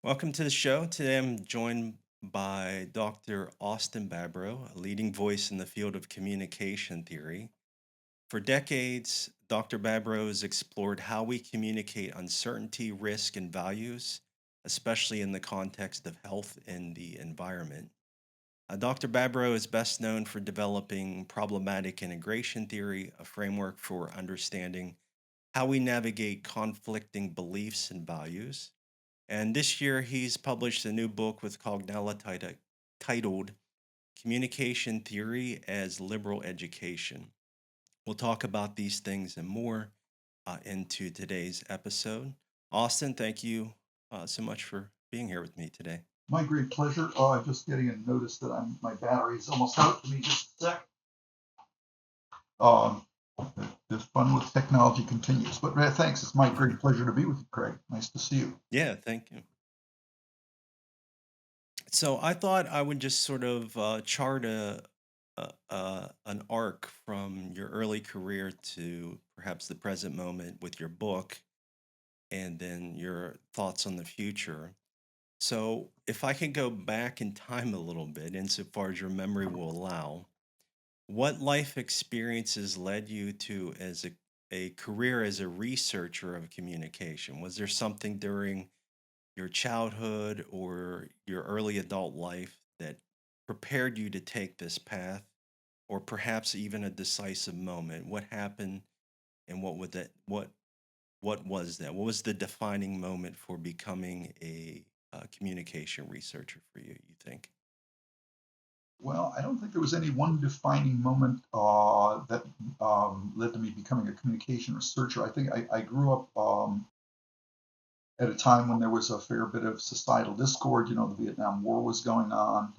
Welcome to the show. Today I'm joined by Dr. Austin Babrow, a leading voice in the field of communication theory. For decades, Dr. Babrow has explored how we communicate uncertainty, risk, and values, especially in the context of health and the environment. Dr. Babrow is best known for developing problematic integration theory, a framework for understanding how we navigate conflicting beliefs and values. And this year, he's published a new book with Cognella titled Communication Theory as Liberal Education. We'll talk about these things and more into today's episode. Austin, thank you so much for being here with me today. My great pleasure. I'm just getting a notice that my battery is almost out. Give me just a sec. Um, the fun with technology continues. But thanks. It's my great pleasure to be with you, Craig. Nice to see you. Yeah, thank you. So I thought I would just sort of chart an arc from your early career to perhaps the present moment with your book and then your thoughts on the future. So, if I can go back in time a little bit, insofar as your memory will allow, what life experiences led you to as a career as a researcher of communication? Was there something during your childhood or your early adult life that prepared you to take this path, or perhaps even a decisive moment? What happened, and what would that what was that? What was the defining moment for becoming a communication researcher for you, you think? Well, I don't think there was any one defining moment that led to me becoming a communication researcher. I think I grew up at a time when there was a fair bit of societal discord. The Vietnam War was going on,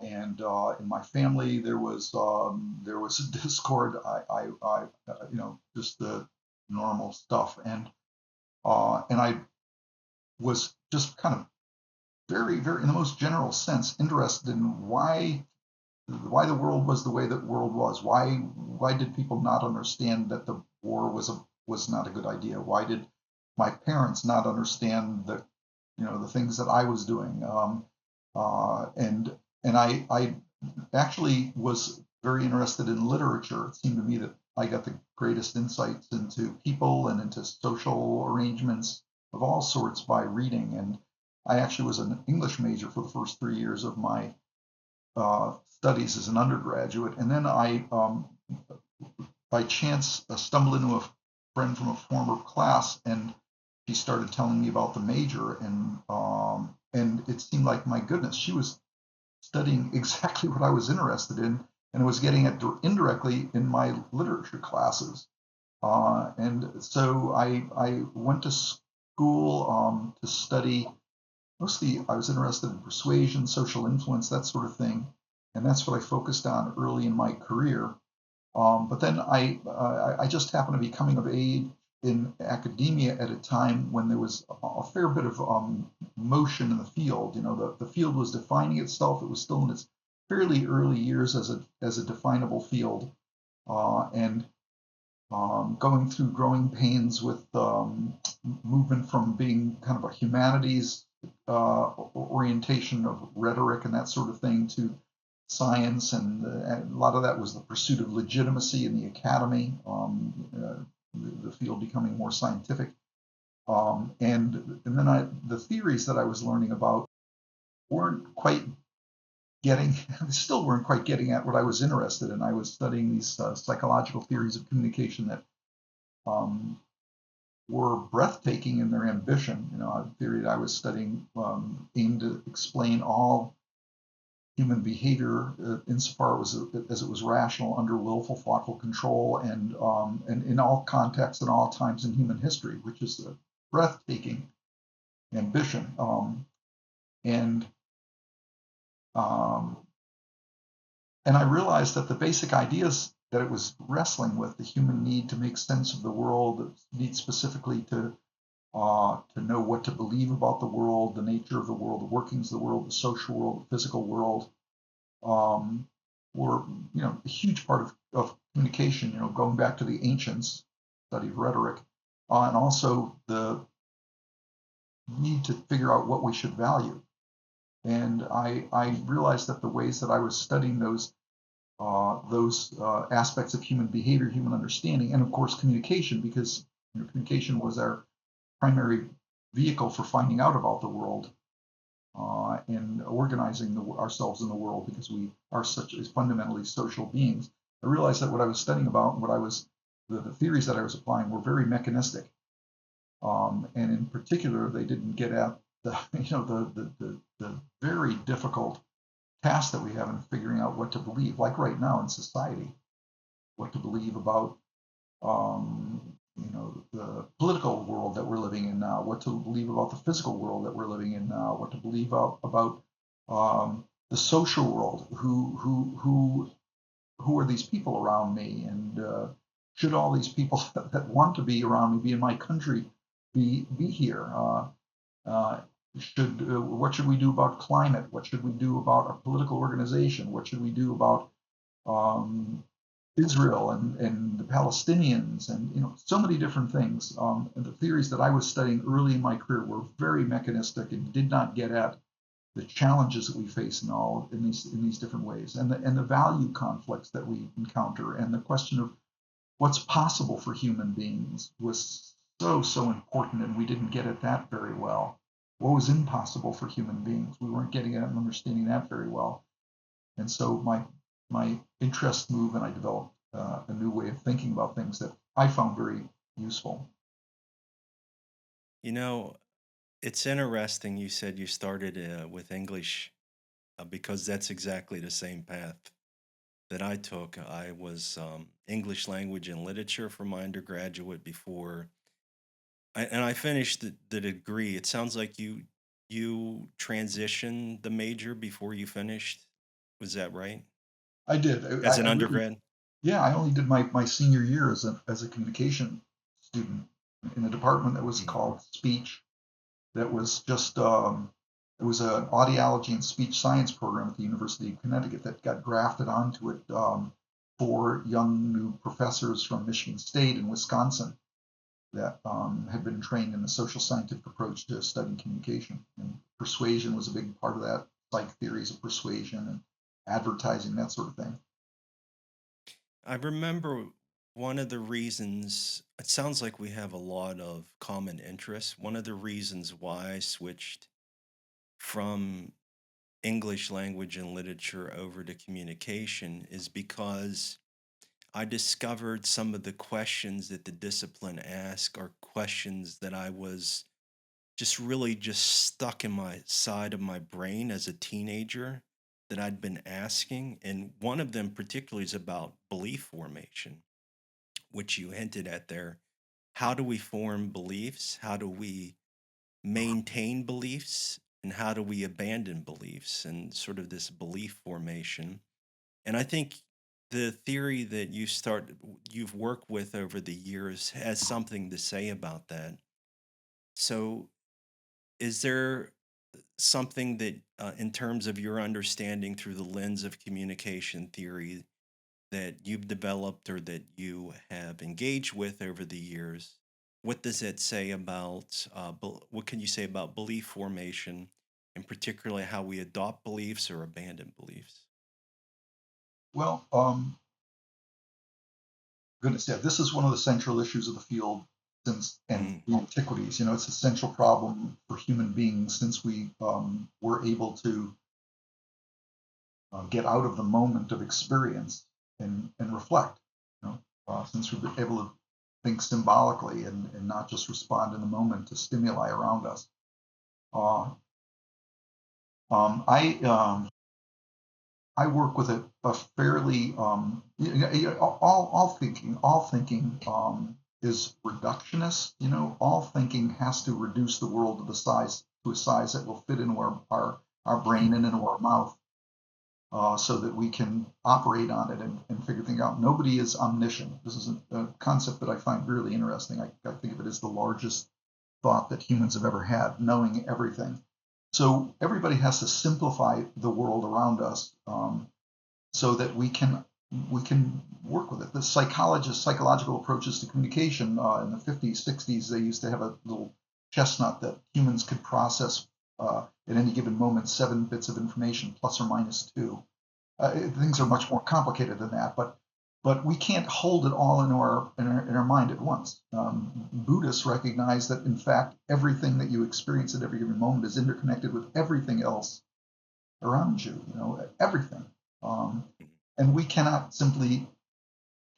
and in my family there was a discord. Just the normal stuff, and I was just kind of very, very, in the most general sense, interested in why the world was the way that the world was. Why did people not understand that the war was not a good idea? Why did my parents not understand the things that I was doing? And I actually was very interested in literature. It seemed to me that I got the greatest insights into people and into social arrangements of all sorts by reading. And I actually was an English major for the first 3 years of my studies as an undergraduate, and then I, by chance, stumbled into a friend from a former class, and she started telling me about the major, and it seemed like, my goodness, she was studying exactly what I was interested in, and was getting it indirectly in my literature classes. And so I went to school to study. Mostly, I was interested in persuasion, social influence, that sort of thing, and that's what I focused on early in my career. But then I just happened to be coming of age in academia at a time when there was a fair bit of motion in the field. The field was defining itself. It was still in its fairly early years as a definable field, and going through growing pains with movement from being kind of a humanities orientation of rhetoric and that sort of thing to science, and a lot of that was the pursuit of legitimacy in the academy, the field becoming more scientific, and then the theories that I was learning about weren't quite getting, still weren't quite getting at what I was interested in. I was studying these psychological theories of communication that um, were breathtaking in their ambition. A theory that I was studying aimed to explain all human behavior insofar as it was rational under willful, thoughtful control, and in all contexts and all times in human history, which is a breathtaking ambition. And um, and I realized that the basic ideas that it was wrestling with, the human need to make sense of the world, the need specifically to know what to believe about the world, the nature of the world, the workings of the world, the social world, the physical world, um, were a huge part of communication. Going back to the ancients, studied rhetoric, and also the need to figure out what we should value. And I realized that the ways that I was studying those aspects of human behavior, human understanding, and of course communication, because communication was our primary vehicle for finding out about the world and organizing ourselves in the world, because we are such as fundamentally social beings. I realized that what I was studying about and the theories that I was applying were very mechanistic, and in particular, they didn't get at the very difficult task that we have in figuring out what to believe, like right now in society, what to believe about the political world that we're living in now, what to believe about the physical world that we're living in now, what to believe about the social world. Who are these people around me, and should all these people that want to be around me, be in my country, be here? What should we do about climate? What should we do about our political organization? What should we do about Israel and the Palestinians, and so many different things. And the theories that I was studying early in my career were very mechanistic and did not get at the challenges that we face in these different ways, and the value conflicts that we encounter, and the question of what's possible for human beings was so important, and we didn't get at that very well. What was impossible for human beings? We weren't getting at and understanding that very well. And so my interests moved, and I developed a new way of thinking about things that I found very useful. You know, it's interesting you said you started with English because that's exactly the same path that I took. I was English language and literature for my undergraduate before, and I finished the degree. It sounds like you transitioned the major before you finished. Was that right? I did. As an I really, undergrad? yeah. I only did my senior year as a communication student in a department that was Mhm. called speech. That was just it was an audiology and speech science program at the University of Connecticut that got grafted onto it for young new professors from Michigan State and Wisconsin that had been trained in the social scientific approach to studying communication. And persuasion was a big part of that, like theories of persuasion and advertising, that sort of thing. I remember one of the reasons, it sounds like we have a lot of common interests. One of the reasons why I switched from English language and literature over to communication is because I discovered some of the questions that the discipline asks are questions that I was just really just stuck in my side of my brain as a teenager that I'd been asking. And one of them particularly is about belief formation, which you hinted at there. How do we form beliefs? How do we maintain beliefs? And how do we abandon beliefs? And sort of this belief formation. And I think the theory that you've worked with over the years has something to say about that. So, is there something that, in terms of your understanding through the lens of communication theory, that you've developed or that you have engaged with over the years? What does it say about, what can you say about belief formation, and particularly how we adopt beliefs or abandon beliefs? Well, goodness, yeah, this is one of the central issues of the field since and Mm, the antiquities. It's a central problem for human beings since we were able to get out of the moment of experience and reflect. Since we've been able to think symbolically and not just respond in the moment to stimuli around us. Uh, I I work with a fairly all thinking is reductionist. All thinking has to reduce the world to a size that will fit into our brain and into our mouth, so that we can operate on it and figure things out. Nobody is omniscient. This is a concept that I find really interesting. I think of it as the largest thought that humans have ever had, knowing everything. So everybody has to simplify the world around us, so that we can work with it. The psychological approaches to communication in the 50s, 60s, they used to have a little chestnut that humans could process at any given moment 7 bits of information plus or minus 2. Things are much more complicated than that, but we can't hold it all in our mind at once. Buddhists recognize that in fact everything that you experience at every given moment is interconnected with everything else around you. Everything, and we cannot simply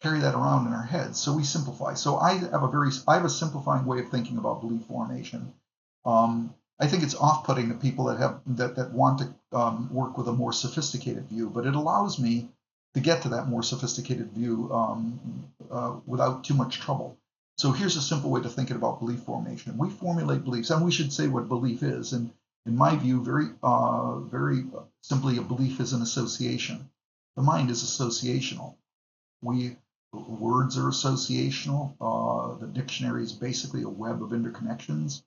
carry that around in our heads. So we simplify. So I have a simplifying way of thinking about belief formation. I think it's off-putting to people that want to work with a more sophisticated view, but it allows me to get to that more sophisticated view without too much trouble. So here's a simple way to think about belief formation. We formulate beliefs, and we should say what belief is. And in my view, very simply, a belief is an association. The mind is associational. We Words are associational. The dictionary is basically a web of interconnections,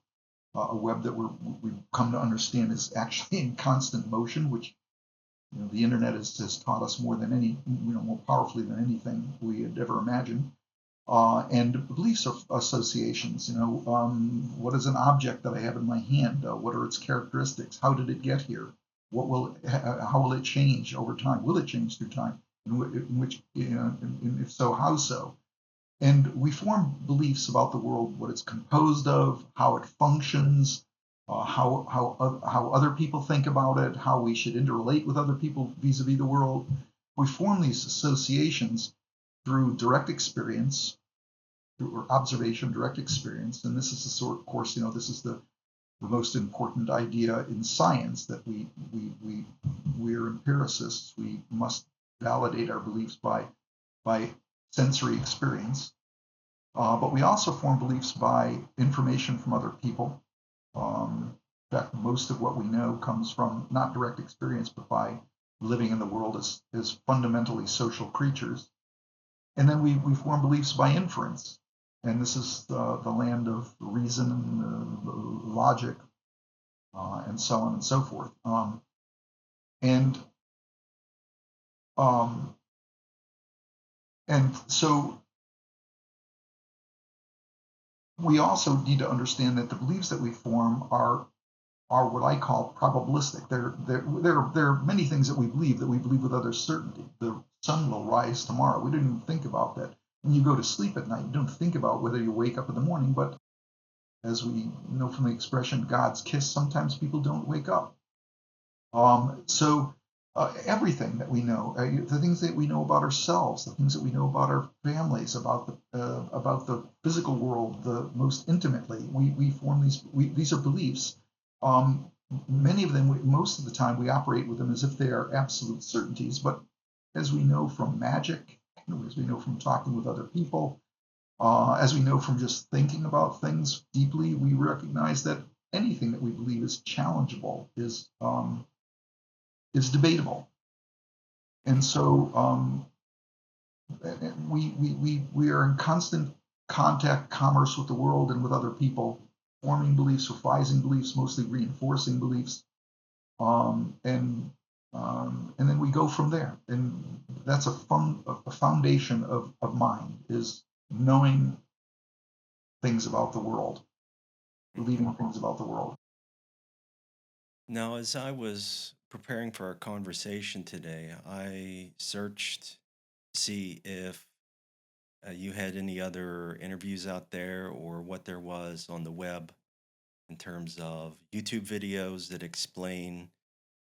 a web that we've come to understand is actually in constant motion, which the internet has taught us more than more powerfully than anything we had ever imagined. And beliefs are associations. What is an object that I have in my hand? What are its characteristics? How did it get here? How will it change over time? Will it change through time? And if so, how so? And we form beliefs about the world, what it's composed of, how it functions, how other people think about it, how we should interrelate with other people vis-a-vis the world. We form these associations through direct experience, through observation, direct experience, and this is the sort, of course, this is the most important idea in science, that we're empiricists. We must validate our beliefs by sensory experience. But we also form beliefs by information from other people. In fact, most of what we know comes from not direct experience, but by living in the world as fundamentally social creatures. And then we form beliefs by inference. And this is the land of reason, logic, and so on and so forth. And um, and so we also need to understand that the beliefs that we form are what I call probabilistic. There are many things that we believe with utter certainty. The sun will rise tomorrow. We didn't even think about that. When you go to sleep at night, you don't think about whether you wake up in the morning, but as we know from the expression God's kiss, sometimes people don't wake up. So everything that we know, the things that we know about ourselves, the things that we know about our families, about the physical world, the most intimately, we form these are beliefs. Many of them, most of the time, we operate with them as if they are absolute certainties. But as we know from magic, as we know from talking with other people, as we know from just thinking about things deeply, we recognize that anything that we believe is challengeable, is debatable. And so we are in constant contact, commerce with the world and with other people, forming beliefs, revising beliefs, mostly reinforcing beliefs, and then we go from there. And that's a foundation of mind, is knowing things about the world, believing things about the world. Now, as I was preparing for our conversation today, I searched to see if you had any other interviews out there or what there was on the web in terms of YouTube videos that explain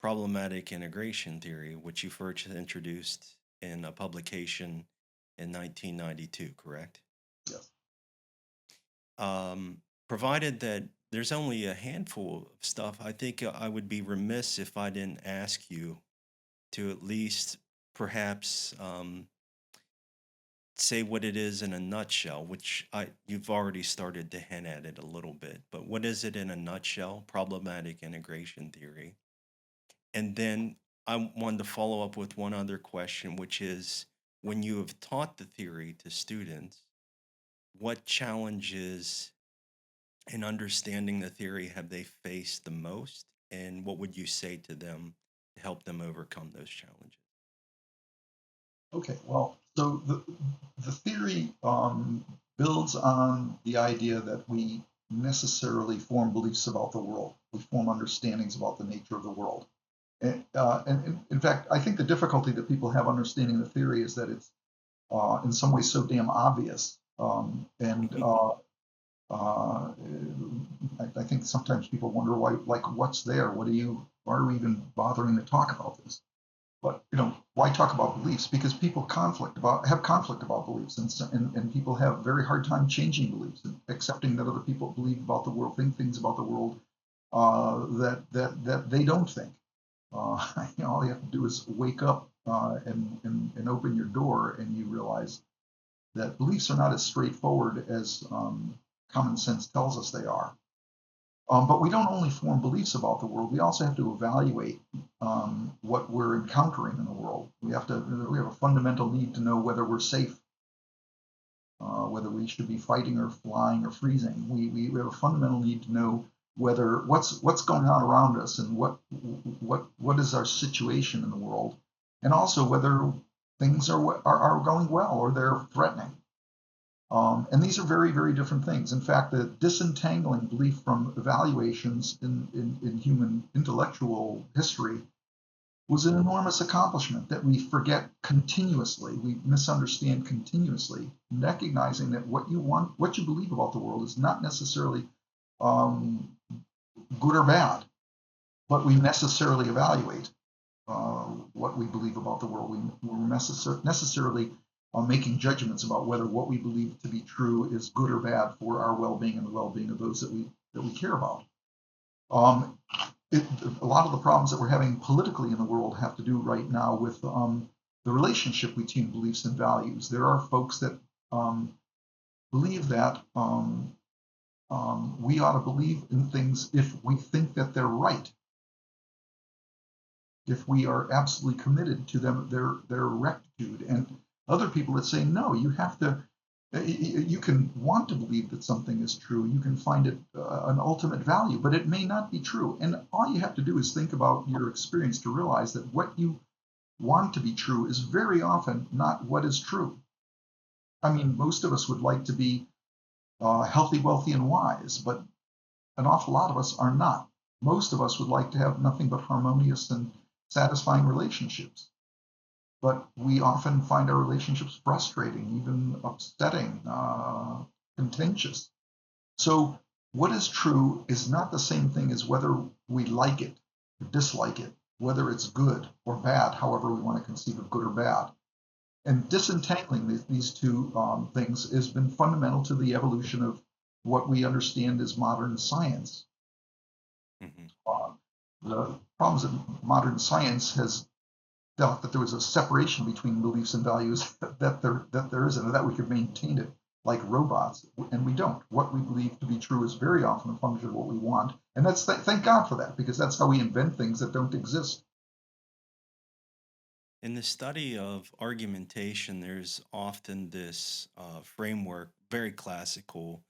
problematic integration theory, which you first introduced in a publication in 1992, correct? Yes. Provided that there's only a handful of stuff, I think I would be remiss if I didn't ask you to at least perhaps say what it is in a nutshell, which you've already started to hint at it a little bit, but what is it in a nutshell? Problematic integration theory. And then I wanted to follow up with one other question, which is when you have taught the theory to students, what challenges in understanding the theory have they faced the most? And what would you say to them to help them overcome those challenges? Okay. Well, so the theory builds on the idea that necessarily form beliefs about the world. We form understandings about the nature of the world. And in fact, I think the difficulty that people have understanding the theory is that it's in some ways so damn obvious. I think sometimes people wonder why, like, what's there? Why are we even bothering to talk about this? But why talk about beliefs? Because people have conflict about beliefs, and people have a very hard time changing beliefs and accepting that other people believe about the world, think things about the world that they don't think. All you have to do is wake up and open your door, and you realize that beliefs are not as straightforward as common sense tells us they are. But we don't only form beliefs about the world; we also have to evaluate what we're encountering in the world. We have a fundamental need to know whether we're safe, whether we should be fighting or flying or freezing. We have a fundamental need to know whether what's going on around us and what is our situation in the world, and also whether things are going well or they're threatening. And these are very, very different things. In fact, the disentangling belief from evaluations in human intellectual history was an enormous accomplishment that we forget continuously. We misunderstand continuously, recognizing that what you believe about the world is not necessarily good or bad, but we necessarily evaluate what we believe about the world. We're necessarily making judgments about whether what we believe to be true is good or bad for our well-being and the well-being of those that we care about. A lot of the problems that we're having politically in the world have to do right now with the relationship between beliefs and values. There are folks that believe that we ought to believe in things if we think that they're right, if we are absolutely committed to them, their rectitude, and other people that say no, you have to. You can want to believe that something is true. You can find it an ultimate value, but it may not be true. And all you have to do is think about your experience to realize that what you want to be true is very often not what is true. I mean, most of us would like to be healthy, wealthy, and wise, but an awful lot of us are not. Most of us would like to have nothing but harmonious and satisfying relationships. But we often find our relationships frustrating, even upsetting, contentious. So what is true is not the same thing as whether we like it or dislike it, whether it's good or bad, however we want to conceive of good or bad. And disentangling these two things has been fundamental to the evolution of what we understand as modern science. Mm-hmm. The problems that modern science has felt that there was a separation between beliefs and values that there isn't, and that we could maintain it like robots, and we don't. What we believe to be true is very often a function of what we want, and that's thank God for that, because that's how we invent things that don't exist. In the study of argumentation, there's often this framework, very classical,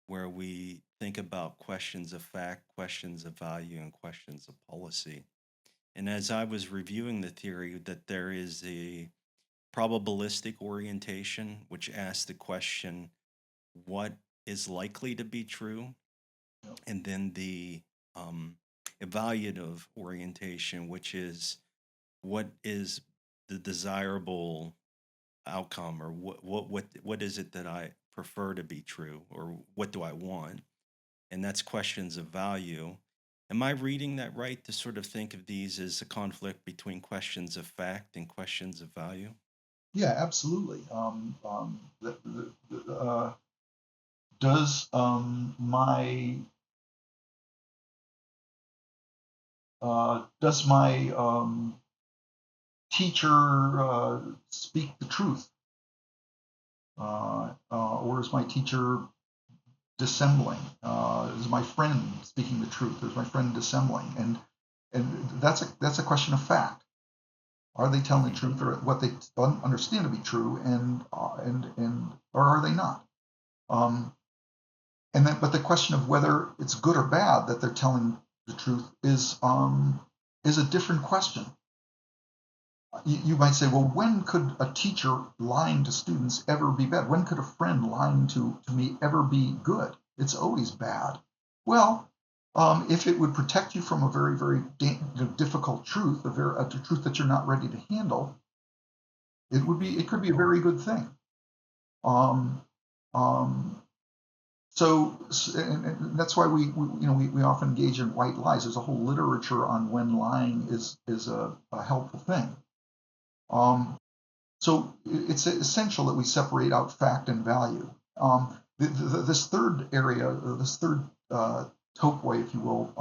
where we think about questions of fact, questions of value, and questions of policy. And as I was reviewing the theory, that there is a probabilistic orientation, which asks the question, what is likely to be true? And then the evaluative orientation, which is what is the desirable outcome, or what is it that I prefer to be true, or what do I want? And that's questions of value. Am I reading that right, to sort of think of these as a conflict between questions of fact and questions of value? Yeah, absolutely. Does my teacher speak the truth, or is my teacher dissembling? Is my friend speaking the truth, or is my friend dissembling? And that's a question of fact. Are they telling the Mm-hmm. truth, or what they understand to be true, or are they not? But the question of whether it's good or bad that they're telling the truth is a different question. You might say, well, when could a teacher lying to students ever be bad? When could a friend lying to me ever be good? It's always bad. Well, if it would protect you from a very, very difficult truth, a truth that you're not ready to handle, it could be a very good thing. Um, um, and that's why we often engage in white lies. There's a whole literature on when lying is a helpful thing. So it's essential that we separate out fact and value. This third area, this third topoi, if you will,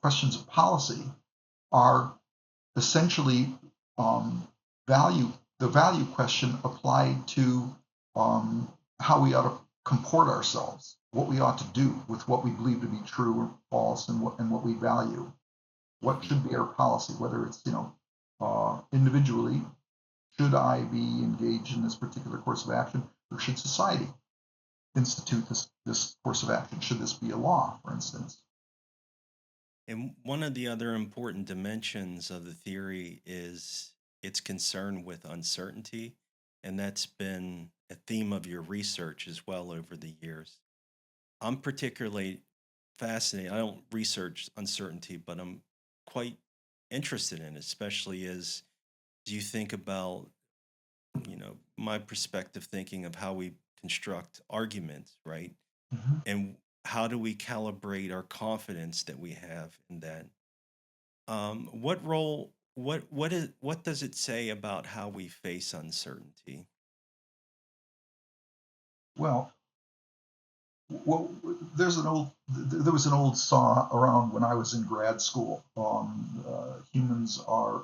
questions of policy are essentially um, value, the value question applied to how we ought to comport ourselves, what we ought to do with what we believe to be true or false, and what we value. What Hmm. should be our policy, whether it's individually, should I be engaged in this particular course of action, or should society institute this course of action? Should this be a law, for instance? And one of the other important dimensions of the theory is its concern with uncertainty. And that's been a theme of your research as well over the years. I'm particularly fascinated. I don't research uncertainty, but I'm quite interested in it, especially as you think about, my perspective thinking of how we construct arguments, right? Mhm. And how do we calibrate our confidence that we have in that? What role, what does it say about how we face uncertainty? Well, well, there was an old saw around when I was in grad school. Humans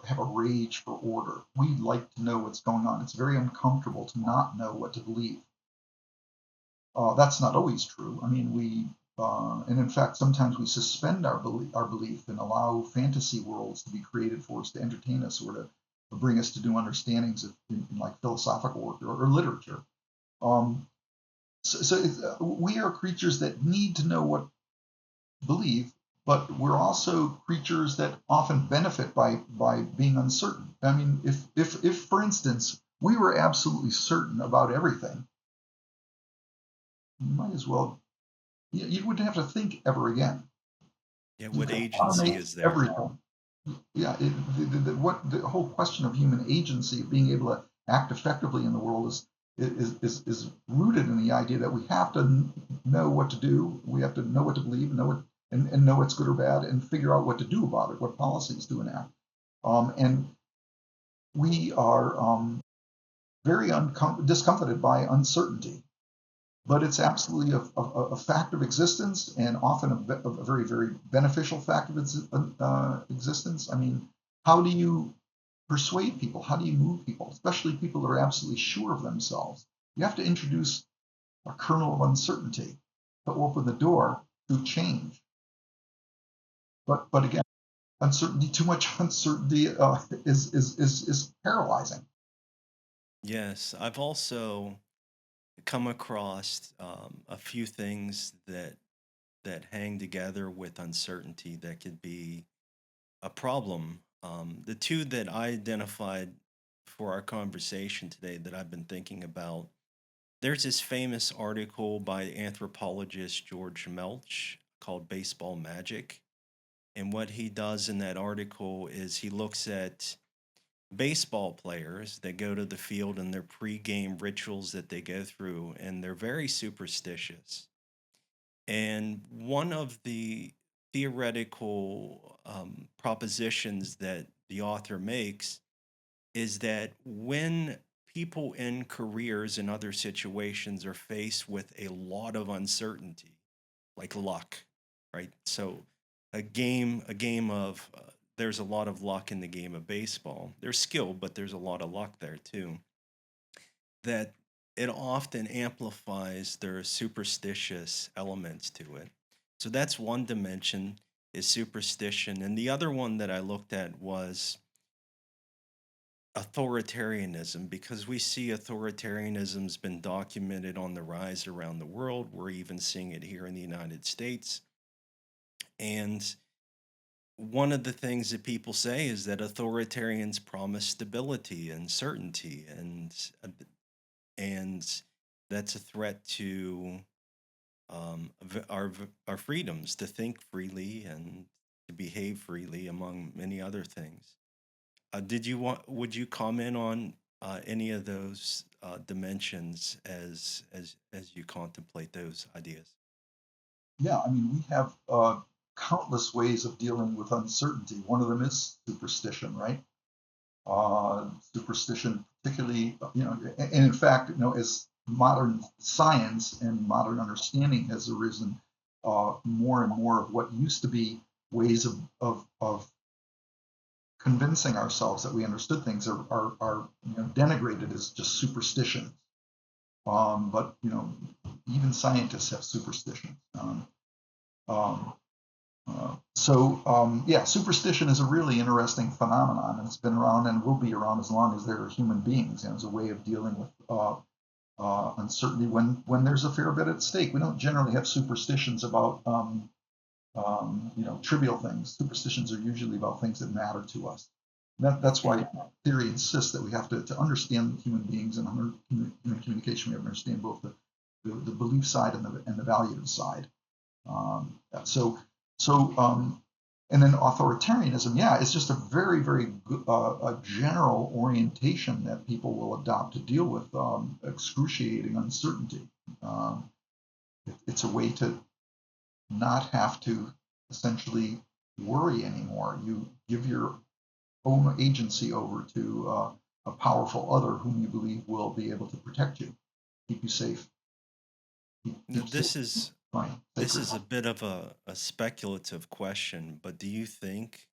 have a rage for order. We like to know what's going on. It's very uncomfortable to not know what to believe. That's not always true. I mean, and in fact, sometimes we suspend our belief and allow fantasy worlds to be created for us to entertain us or to bring us to new understandings in like philosophical work or literature. Um, we are creatures that need to know what to believe, but we're also creatures that often benefit by being uncertain. I mean, if for instance we were absolutely certain about everything, you might as well you wouldn't have to think ever again. Yeah, You what could agency automate is there? everything. Yeah, the whole question of human agency, being able to act effectively in the world, is rooted in the idea that we have to know what to do, we have to know what to believe, and know what's good or bad, and figure out what to do about it, what policies to enact. And we are very discomfited by uncertainty, but it's absolutely a fact of existence, and often a very, very beneficial fact of existence. I mean, how do you persuade people? How do you move people, especially people that are absolutely sure of themselves? You have to introduce a kernel of uncertainty to open the door to change. But again, uncertainty, too much uncertainty is paralyzing. Yes, I've also come across a few things that hang together with uncertainty that could be a problem. The two that I identified for our conversation today that I've been thinking about, there's this famous article by anthropologist George Melch called Baseball Magic. And what he does in that article is he looks at baseball players that go to the field and their pregame rituals that they go through, and they're very superstitious. And one of the theoretical propositions that the author makes is that when people in careers and other situations are faced with a lot of uncertainty, like luck, right? So a game of there's a lot of luck in the game of baseball. There's skill, but there's a lot of luck there too. That it often amplifies their superstitious elements to it. So that's one dimension is superstition, and the other one that I looked at was authoritarianism, because we see authoritarianism's been documented on the rise around the world. We're even seeing it here in the United States. And one of the things that people say is that authoritarians promise stability and certainty, and that's a threat to our freedoms to think freely and to behave freely, among many other things. Would you comment on any of those dimensions as you contemplate those ideas? Yeah, I mean, we have countless ways of dealing with uncertainty. One of them is superstition, right? Superstition, particularly, and in fact, as modern science and modern understanding has arisen, more and more of what used to be ways of convincing ourselves that we understood things are denigrated as just superstitions. But even scientists have superstitions. Um, yeah, superstition is a really interesting phenomenon, and it's been around and will be around as long as there are human beings, and as a way of dealing with uncertainty when there's a fair bit at stake. We don't generally have superstitions about trivial things. Superstitions are usually about things that matter to us. That's Mm. why theory insists that we have to understand human beings and human communication. We have to understand both the belief side and the value side. Um, so, so, and then authoritarianism, yeah, it's just a very, very a general orientation that people will adopt to deal with excruciating uncertainty. Um, it's a way to not have to essentially worry anymore. You give your own agency over to a powerful other whom you believe will be able to protect you, keep you safe, keep safe, This is fine, this sacred. is a bit of a speculative question, but do you think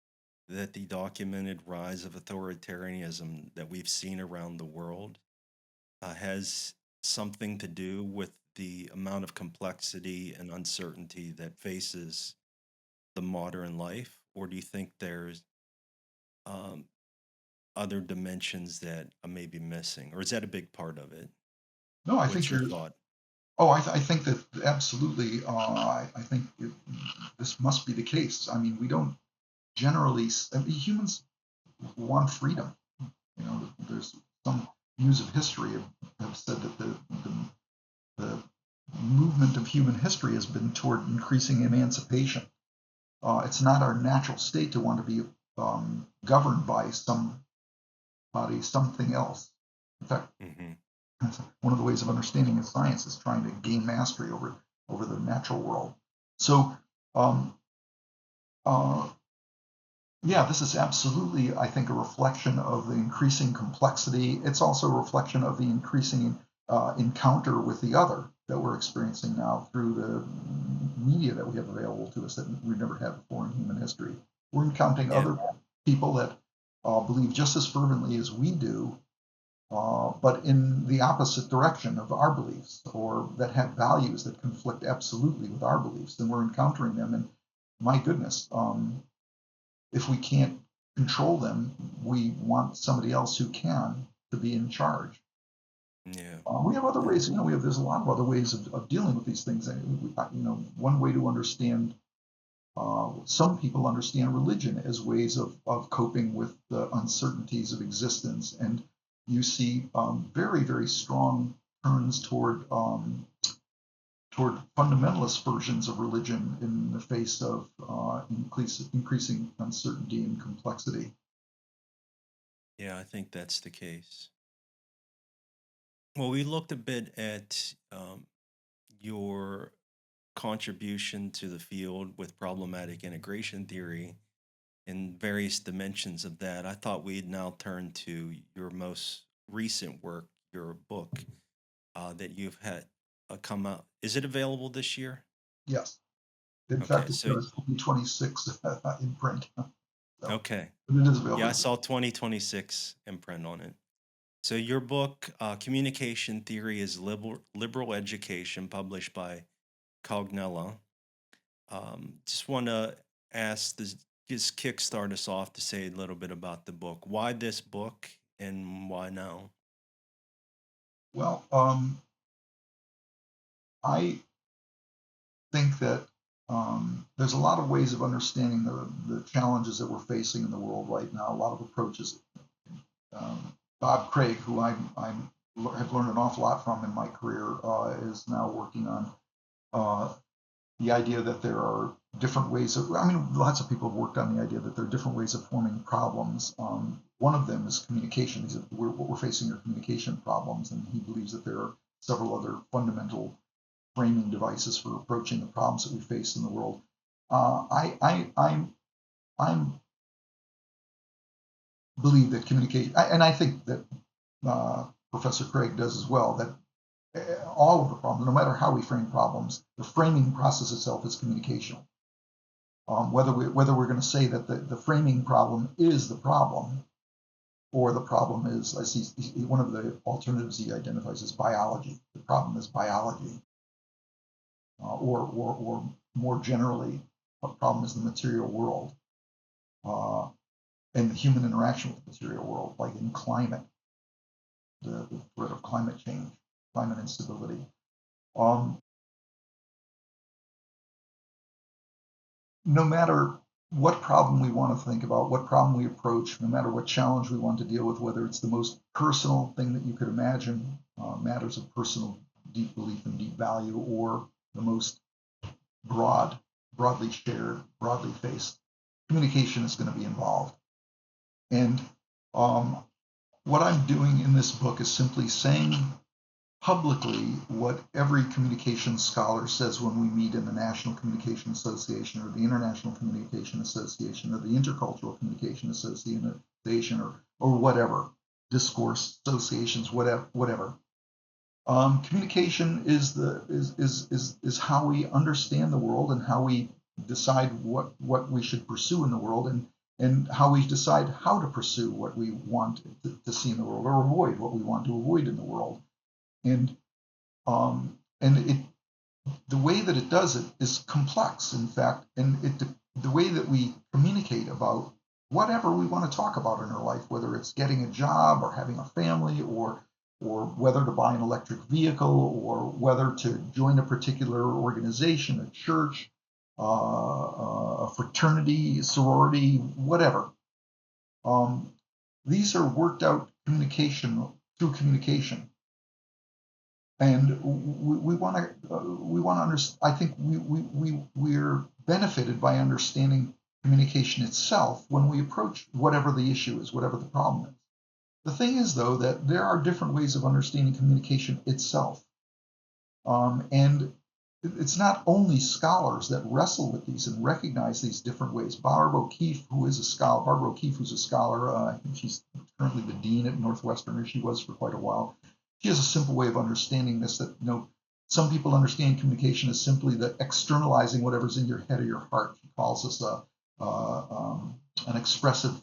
that the documented rise of authoritarianism that we've seen around the world has something to do with the amount of complexity and uncertainty that faces the modern life, or do you think there's um, other dimensions that I may be missing, or is that a big part of it? No, I What's think your you're. thought? Oh, I think that absolutely. I think this must be the case. I mean, we don't generally. I mean, humans want freedom. There's some views of history have said that the movement of human history has been toward increasing emancipation. It's not our natural state to want to be governed by somebody, something else. In fact, Hmm. one of the ways of understanding in science is trying to gain mastery over the natural world. So, um, uh, yeah, this is absolutely, I think, a reflection of the increasing complexity. It's also a reflection of the increasing encounter with the other that we're experiencing now through the media that we have available to us that we've never had before in human history. We're encountering Yeah. other people that believe just as fervently as we do, but in the opposite direction of our beliefs, or that have values that conflict absolutely with our beliefs. And we're encountering them, and my goodness, if we can't control them, we want somebody else who can to be in charge. Yeah. We have other Yeah. ways. There's a lot of other ways of dealing with these things. One way to understand. Some people understand religion as ways of coping with the uncertainties of existence, and you see very, very strong turns toward fundamentalist versions of religion in the face of increasing uncertainty and complexity. Yeah, I think that's the case. Well, we looked a bit at your contribution to the field with problematic integration theory and various dimensions of that. I thought we'd now turn to your most recent work, your book that you've had come out. Is it available this year? Yes. In Okay, fact, it's so 2026 in print. So, okay, but it is yeah, I available. saw 2026 imprint on it. So your book, Communication Theory is Liberal Education, published by Cognella. Just want to ask this, just kickstart us off to say a little bit about the book. Why this book and why now? Well, I think that there's a lot of ways of understanding the challenges that we're facing in the world right now. A lot of approaches. Bob Craig, who have learned an awful lot from in my career, is now working on uh, the idea that there are different ways of, I mean, lots of people have worked on the idea that there are different ways of forming problems. One of them is communication. What we're facing are communication problems, and he believes that there are several other fundamental framing devices for approaching the problems that we face in the world. I'm believe that communication, and I think that Professor Craig does as well, that all of the problems, no matter how we frame problems, the framing process itself is communicational. Whether we're going to say that the framing problem is the problem, or the problem is, I see one of the alternatives he identifies as biology. The problem is biology, or more generally, the problem is the material world and the human interaction with the material world, like in climate, the threat of climate change, climate instability. No matter what problem we want to think about, what problem we approach, no matter what challenge we want to deal with, whether it's the most personal thing that you could imagine, matters of personal deep belief and deep value, or the most broadly shared, broadly faced, communication is going to be involved. And what I'm doing in this book is simply saying publicly what every communication scholar says when we meet in the National Communication Association or the International Communication Association or the Intercultural Communication Association or whatever, discourse associations, whatever. Communication is how we understand the world and how we decide what we should pursue in the world, and how we decide how to pursue what we want to see in the world, or avoid what we want to avoid in the world. And the way that it does it is complex, in fact, and the way that we communicate about whatever we want to talk about in our life, whether it's getting a job or having a family, or whether to buy an electric vehicle, or whether to join a particular organization, a church, a fraternity, sorority, whatever. These are worked out through communication. And we want to understand. I think we're benefited by understanding communication itself when we approach whatever the issue is, whatever the problem is. The thing is, though, that there are different ways of understanding communication itself, and it's not only scholars that wrestle with these and recognize these different ways. Barbara O'Keefe, who's a scholar, I think she's currently the dean at Northwestern, or she was for quite a while. She has a simple way of understanding this, that some people understand communication as simply the externalizing whatever's in your head or your heart. She calls this an expressive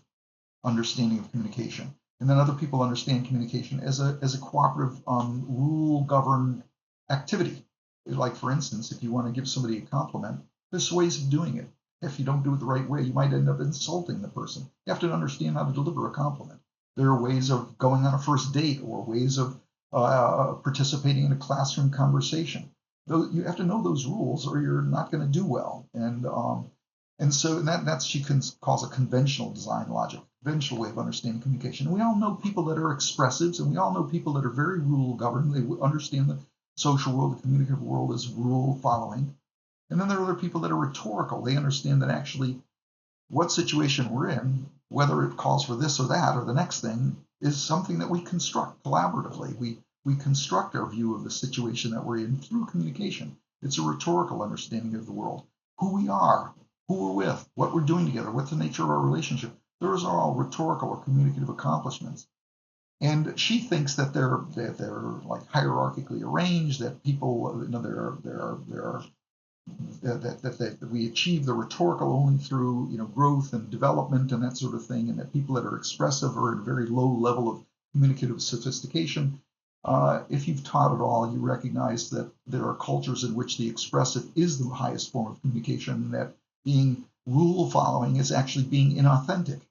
understanding of communication. And then other people understand communication as a cooperative, rule-governed activity. Like, for instance, if you want to give somebody a compliment, there's ways of doing it. If you don't do it the right way, you might end up insulting the person. You have to understand how to deliver a compliment. There are ways of going on a first date, or ways of participating in a classroom conversation. You have to know those rules, or you're not going to do well. And so that's she calls a conventional design logic, conventional way of understanding communication. And we all know people that are expressives, and we all know people that are very rule governed. They understand the social world, the communicative world, as rule following. And then there are other people that are rhetorical. They understand that actually what situation we're in, whether it calls for this or that or the next thing, is something that we construct collaboratively. We construct our view of the situation that we're in through communication. It's a rhetorical understanding of the world, who we are, who we're with, what we're doing together, what's the nature of our relationship. Those are all rhetorical or communicative accomplishments. And she thinks that they're like hierarchically arranged, that people, that we achieve the rhetorical only through growth and development and that sort of thing, and that people that are expressive are at a very low level of communicative sophistication. If you've taught at all, you recognize that there are cultures in which the expressive is the highest form of communication, and that being rule following is actually being inauthentic,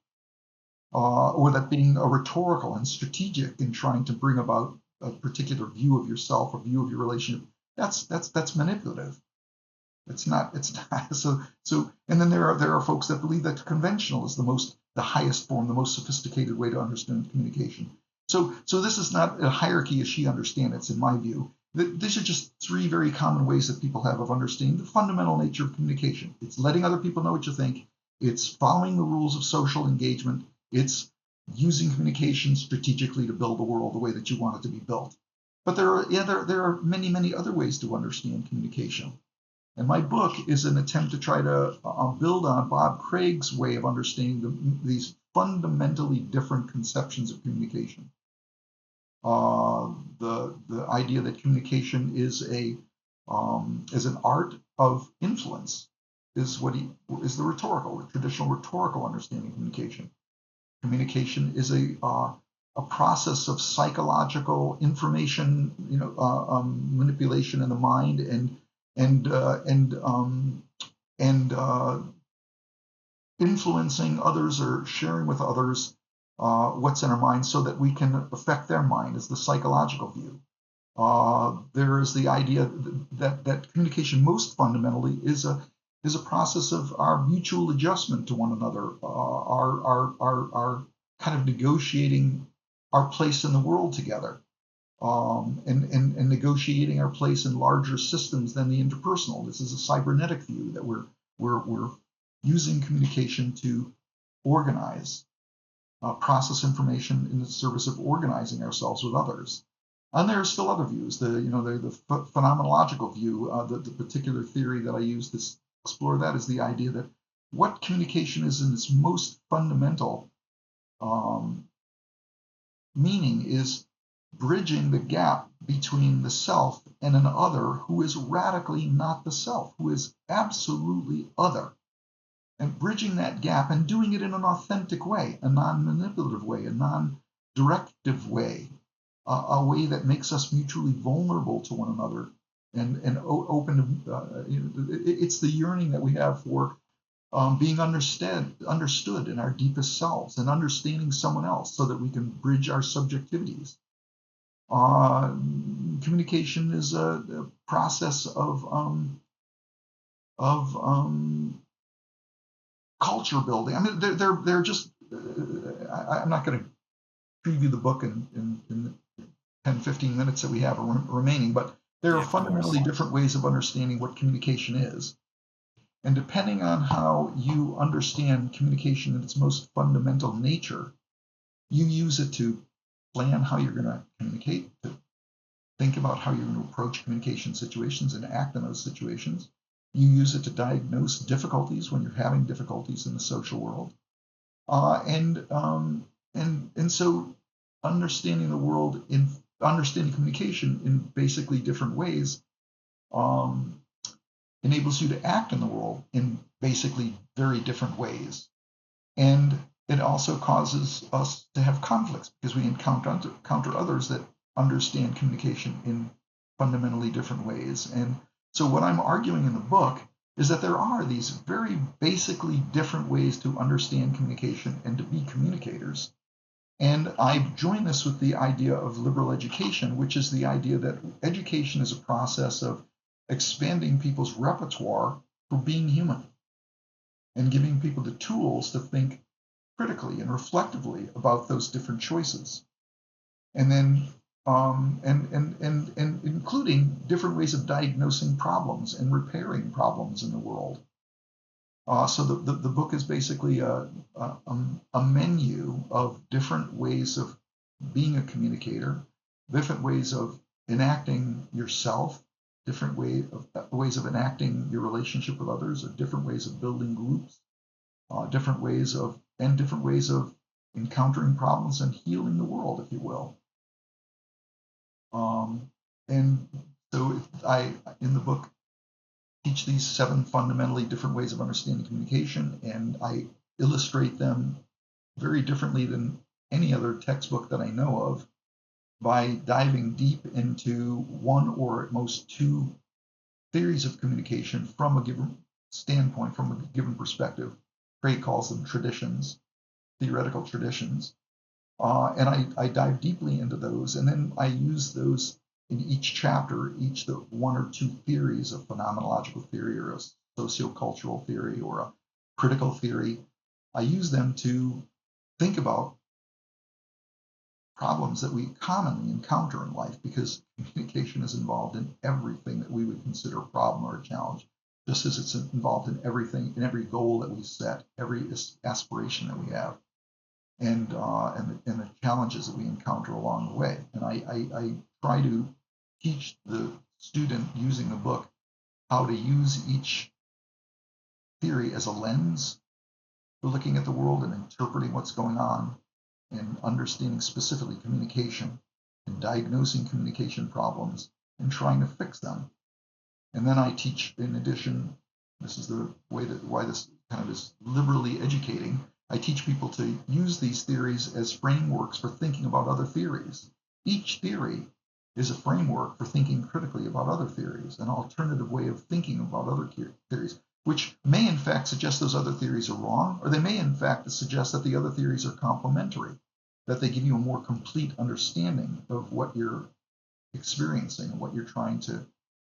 or that being a rhetorical and strategic in trying to bring about a particular view of yourself or view of your relationship, that's manipulative. It's not so. And then there are folks that believe that conventional is the highest form, the most sophisticated way to understand communication. So this is not a hierarchy as she understands it, in my view. These are just three very common ways that people have of understanding the fundamental nature of communication. It's letting other people know what you think. It's following the rules of social engagement. It's using communication strategically to build the world the way that you want it to be built. But there are many, many other ways to understand communication. And my book is an attempt to try to build on Bob Craig's way of understanding these fundamentally different conceptions of communication. The idea that communication is an art of influence is the traditional rhetorical understanding of communication. Communication is a process of psychological information, manipulation in the mind and influencing others or sharing with others what's in our mind so that we can affect their mind is the psychological view. There is the idea that communication most fundamentally is a process of our mutual adjustment to one another, our kind of negotiating our place in the world together, and negotiating our place in larger systems than the interpersonal. This is a cybernetic view that we're using communication to organize, process information in the service of organizing ourselves with others. And there are still other views. The phenomenological view, the particular theory that I use to explore that is the idea that what communication is in its most fundamental meaning is bridging the gap between the self and an other who is radically not the self, who is absolutely other. And bridging that gap and doing it in an authentic way, a non-manipulative way, a non-directive way, a way that makes us mutually vulnerable to one another and open to, it's the yearning that we have for being understood in our deepest selves and understanding someone else so that we can bridge our subjectivities. Communication is a process of culture building. I mean, they're just. I'm not going to preview the book in 10, 15 minutes that we have remaining, but there are Yeah, of fundamentally course. different ways of understanding what communication is. And depending on how you understand communication in its most fundamental nature, you use it to plan how you're going to communicate, to think about how you're going to approach communication situations and act in those situations. You use it to diagnose difficulties when you're having difficulties in the social world. And so understanding the world understanding communication in basically different ways enables you to act in the world in basically very different ways. And it also causes us to have conflicts because we encounter others that understand communication in fundamentally different ways. And so what I'm arguing in the book is that there are these very basically different ways to understand communication and to be communicators. And I've joined this with the idea of liberal education, which is the idea that education is a process of expanding people's repertoire for being human and giving people the tools to think critically and reflectively about those different choices. And then and including different ways of diagnosing problems and repairing problems in the world. So the book is basically a menu of different ways of being a communicator, different ways of enacting yourself, different ways of enacting your relationship with others, or different ways of building groups, different ways of encountering problems and healing the world, if you will. And so I, in the book, teach these 7 fundamentally different ways of understanding communication, and I illustrate them very differently than any other textbook that I know of by diving deep into one or at most 2 theories of communication from a given standpoint, from a given perspective. Craig calls them traditions, theoretical traditions. And I dive deeply into those, and then I use those in each chapter, each the 1 or 2 theories of phenomenological theory or a sociocultural theory or a critical theory. I use them to think about problems that we commonly encounter in life, because communication is involved in everything that we would consider a problem or a challenge, just as it's involved in everything, in every goal that we set, every aspiration that we have, and the challenges that we encounter along the way. And I try to teach the student using the book how to use each theory as a lens for looking at the world and interpreting what's going on, and understanding specifically communication and diagnosing communication problems and trying to fix them. And then I teach, in addition, this is the way that why this kind of is liberally educating. I teach people to use these theories as frameworks for thinking about other theories. Each theory is a framework for thinking critically about other theories, an alternative way of thinking about other theories, which may in fact suggest those other theories are wrong, or they may in fact suggest that the other theories are complementary, that they give you a more complete understanding of what you're experiencing and what you're trying to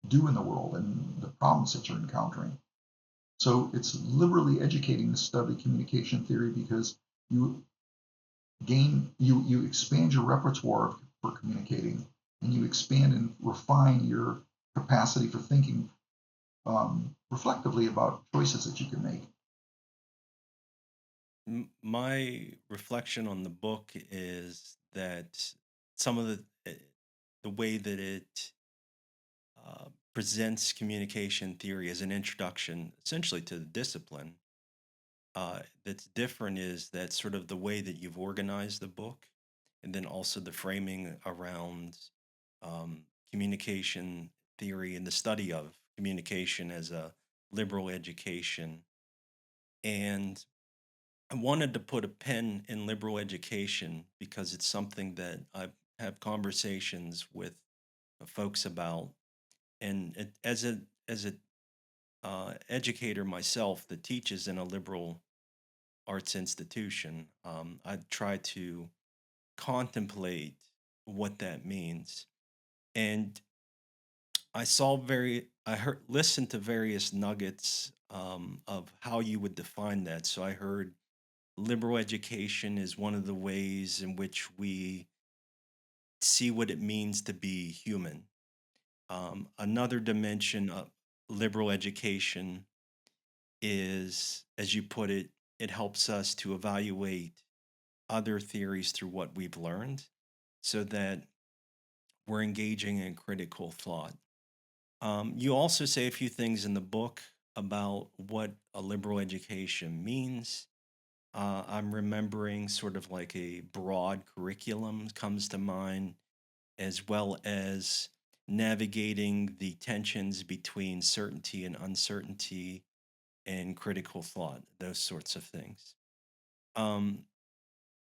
do in the world and the problems that you're encountering. So it's liberally educating to study communication theory, because you you expand your repertoire for communicating, and you expand and refine your capacity for thinking reflectively about choices that you can make. My reflection on the book is that some of the way that it presents communication theory as an introduction, essentially to the discipline, that's different is that sort of the way that you've organized the book, and then also the framing around communication theory and the study of communication as a liberal education. And I wanted to put a pin in liberal education because it's something that I have conversations with folks about, and as a educator myself that teaches in a liberal arts institution, I try to contemplate what that means. And I heard, listened to various nuggets of how you would define that. So I heard liberal education is one of the ways in which we see what it means to be human. Another dimension of liberal education is, as you put it, it helps us to evaluate other theories through what we've learned so that we're engaging in critical thought. You also say a few things in the book about what a liberal education means. I'm remembering sort of like a broad curriculum comes to mind, as well as navigating the tensions between certainty and uncertainty and critical thought, those sorts of things. Um,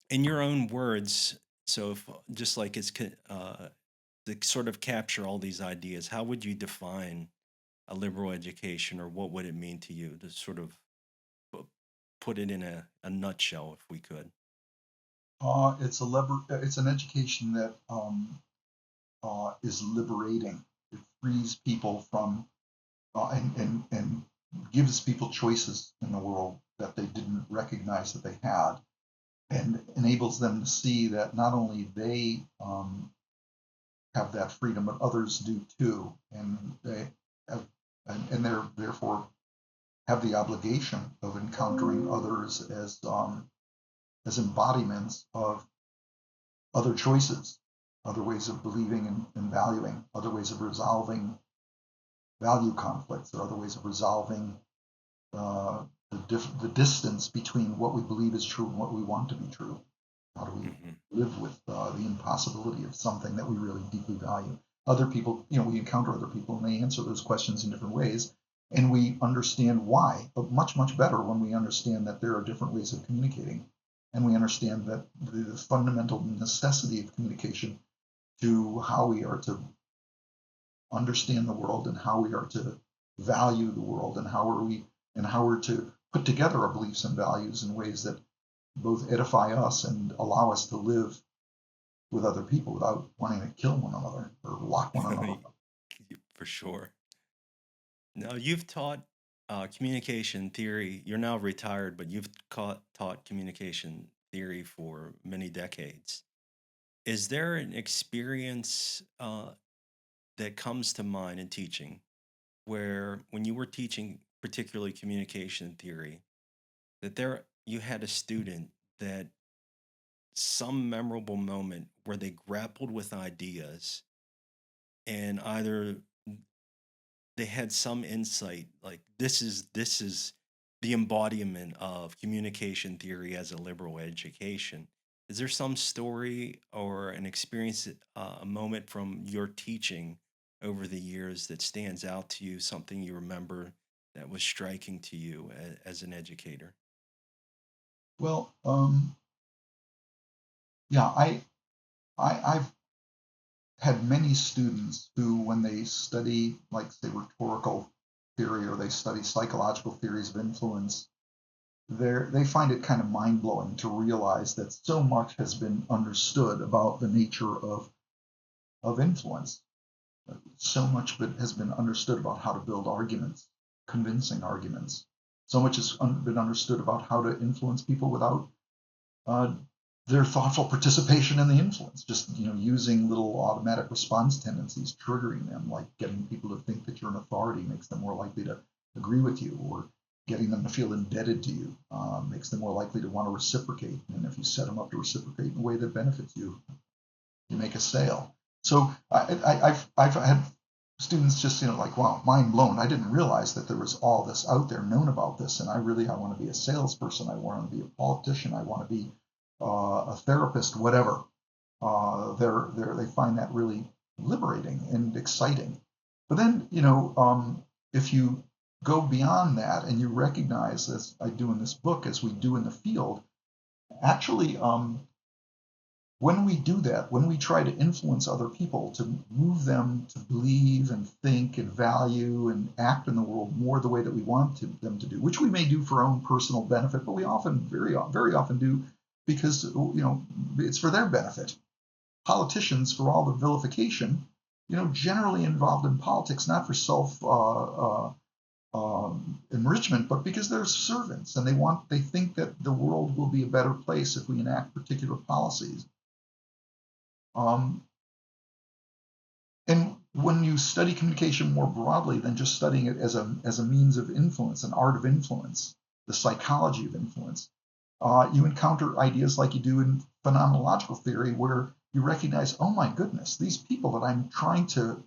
in your own words, so if just like to sort of capture all these ideas, how would you define a liberal education, or what would it mean to you to sort of pu- put it in a nutshell, if we could? It's an education that is liberating. It frees people from and gives people choices in the world that they didn't recognize that they had, and enables them to see that not only they have that freedom, but others do too, and they have, and they're therefore have the obligation of encountering others as embodiments of other choices, other ways of believing and valuing, other ways of resolving value conflicts, or other ways of resolving uh, the distance between what we believe is true and what we want to be true. How do we Hmm. live with the impossibility of something that we really deeply value? Other people, we encounter other people and they answer those questions in different ways. And we understand why, but much, much better when we understand that there are different ways of communicating. And we understand that the fundamental necessity of communication to how we are to understand the world, and how we are to value the world, and how we're to put together our beliefs and values in ways that both edify us and allow us to live with other people without wanting to kill one another or lock one another up. For sure. Now, you've taught communication theory. You're now retired, but you've taught communication theory for many decades. Is there an experience that comes to mind in teaching where, when you were teaching, particularly communication theory, that there you had a student that some memorable moment where they grappled with ideas and either they had some insight like this is the embodiment of communication theory as a liberal education. Is there some story or an experience, a moment from your teaching over the years that stands out to you, something you remember that was striking to you as an educator? Well, yeah, I've had many students who, when they study, like, say, rhetorical theory, or they study psychological theories of influence, they find it kind of mind blowing to realize that so much has been understood about the nature of influence. So much of it has been understood about how to build arguments, convincing arguments. So much has been understood about how to influence people without uh, their thoughtful participation in the influence, just using little automatic response tendencies, triggering them, like getting people to think that you're an authority makes them more likely to agree with you, or getting them to feel indebted to you makes them more likely to want to reciprocate. And if you set them up to reciprocate in a way that benefits you, you make a sale. So I've had students just like, wow, mind blown. I didn't realize that there was all this out there known about this, and I want to be a salesperson. I want to be a politician. I want to be a therapist, whatever. They find that really liberating and exciting. But then, if you go beyond that and you recognize, as I do in this book, as we do in the field, actually, when we do that, when we try to influence other people, to move them to believe and think and value and act in the world more the way that we want them to do, which we may do for our own personal benefit, but we often, very often do because it's for their benefit. Politicians, for all the vilification, generally involved in politics not for self enrichment, but because they're servants and they think that the world will be a better place if we enact particular policies. Um, and when you study communication more broadly than just studying it as a means of influence, an art of influence, the psychology of influence, you encounter ideas like you do in phenomenological theory, where you recognize, oh my goodness, these people that I'm trying to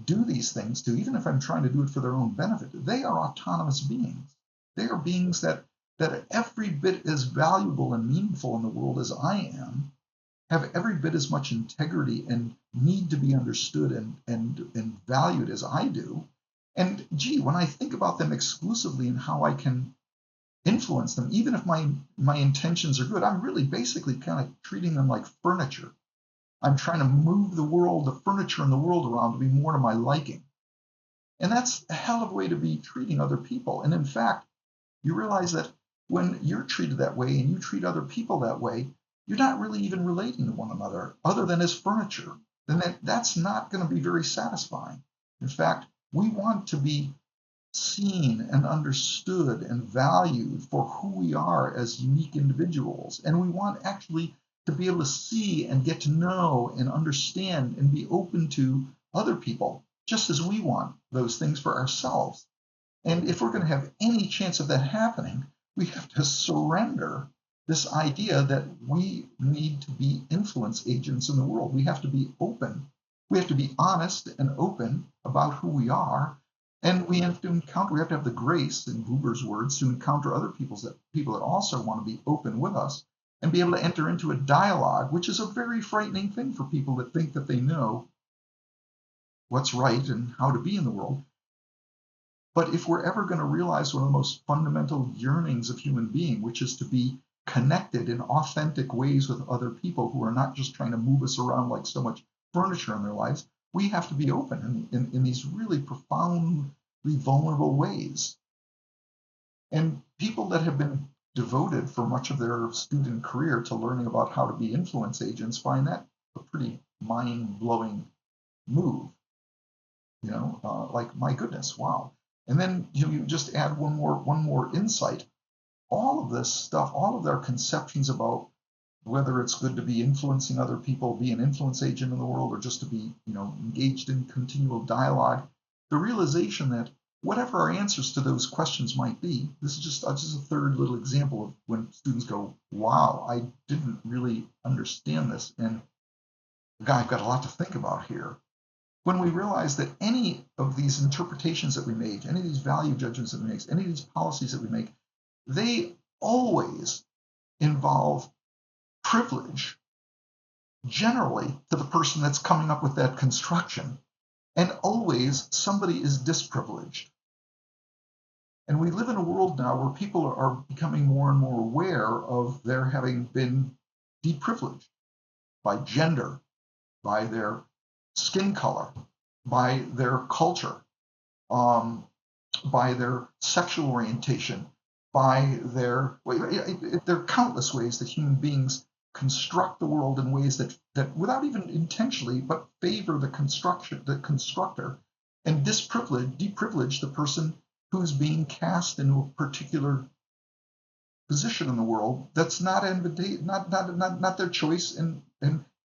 do these things to, even if I'm trying to do it for their own benefit, they are autonomous beings. They are beings that are every bit as valuable and meaningful in the world as I am, have every bit as much integrity and need to be understood and valued as I do. And gee, when I think about them exclusively and how I can influence them, even if my intentions are good, I'm really basically kind of treating them like furniture. I'm trying to move the furniture in the world around to be more to my liking. And that's a hell of a way to be treating other people. And in fact, you realize that when you're treated that way and you treat other people that way, you're not really even relating to one another other than as furniture. Then that's not going to be very satisfying. In fact, we want to be seen and understood and valued for who we are as unique individuals. And we want actually to be able to see and get to know and understand and be open to other people, just as we want those things for ourselves. And if we're going to have any chance of that happening, we have to surrender this idea that we need to be influence agents in the world. We have to be open. We have to be honest and open about who we are. And we have to have the grace, in Buber's words, to encounter other people that also want to be open with us and be able to enter into a dialogue, which is a very frightening thing for people that think that they know what's right and how to be in the world. But if we're ever going to realize one of the most fundamental yearnings of human being, which is to be connected in authentic ways with other people who are not just trying to move us around like so much furniture in their lives, we have to be open in these really profoundly vulnerable ways. And people that have been devoted for much of their student career to learning about how to be influence agents find that a pretty mind-blowing move. Like, my goodness, wow. And then you just add one more insight. All of this stuff, all of their conceptions about whether it's good to be influencing other people, be an influence agent in the world, or just to be, engaged in continual dialogue, the realization that whatever our answers to those questions might be, this is just a third little example of when students go, wow, I didn't really understand this. And I've got a lot to think about here. When we realize that any of these interpretations that we make, any of these value judgments that we make, any of these policies that we make, they always involve privilege, generally to the person that's coming up with that construction, and always somebody is disprivileged. And we live in a world now where people are becoming more and more aware of their having been deprivileged by gender, by their skin color, by their culture, by their sexual orientation, by there are countless ways that human beings construct the world in ways that without even intentionally, but favor the constructor, and deprivilege the person who's being cast into a particular position in the world that's not their choice, and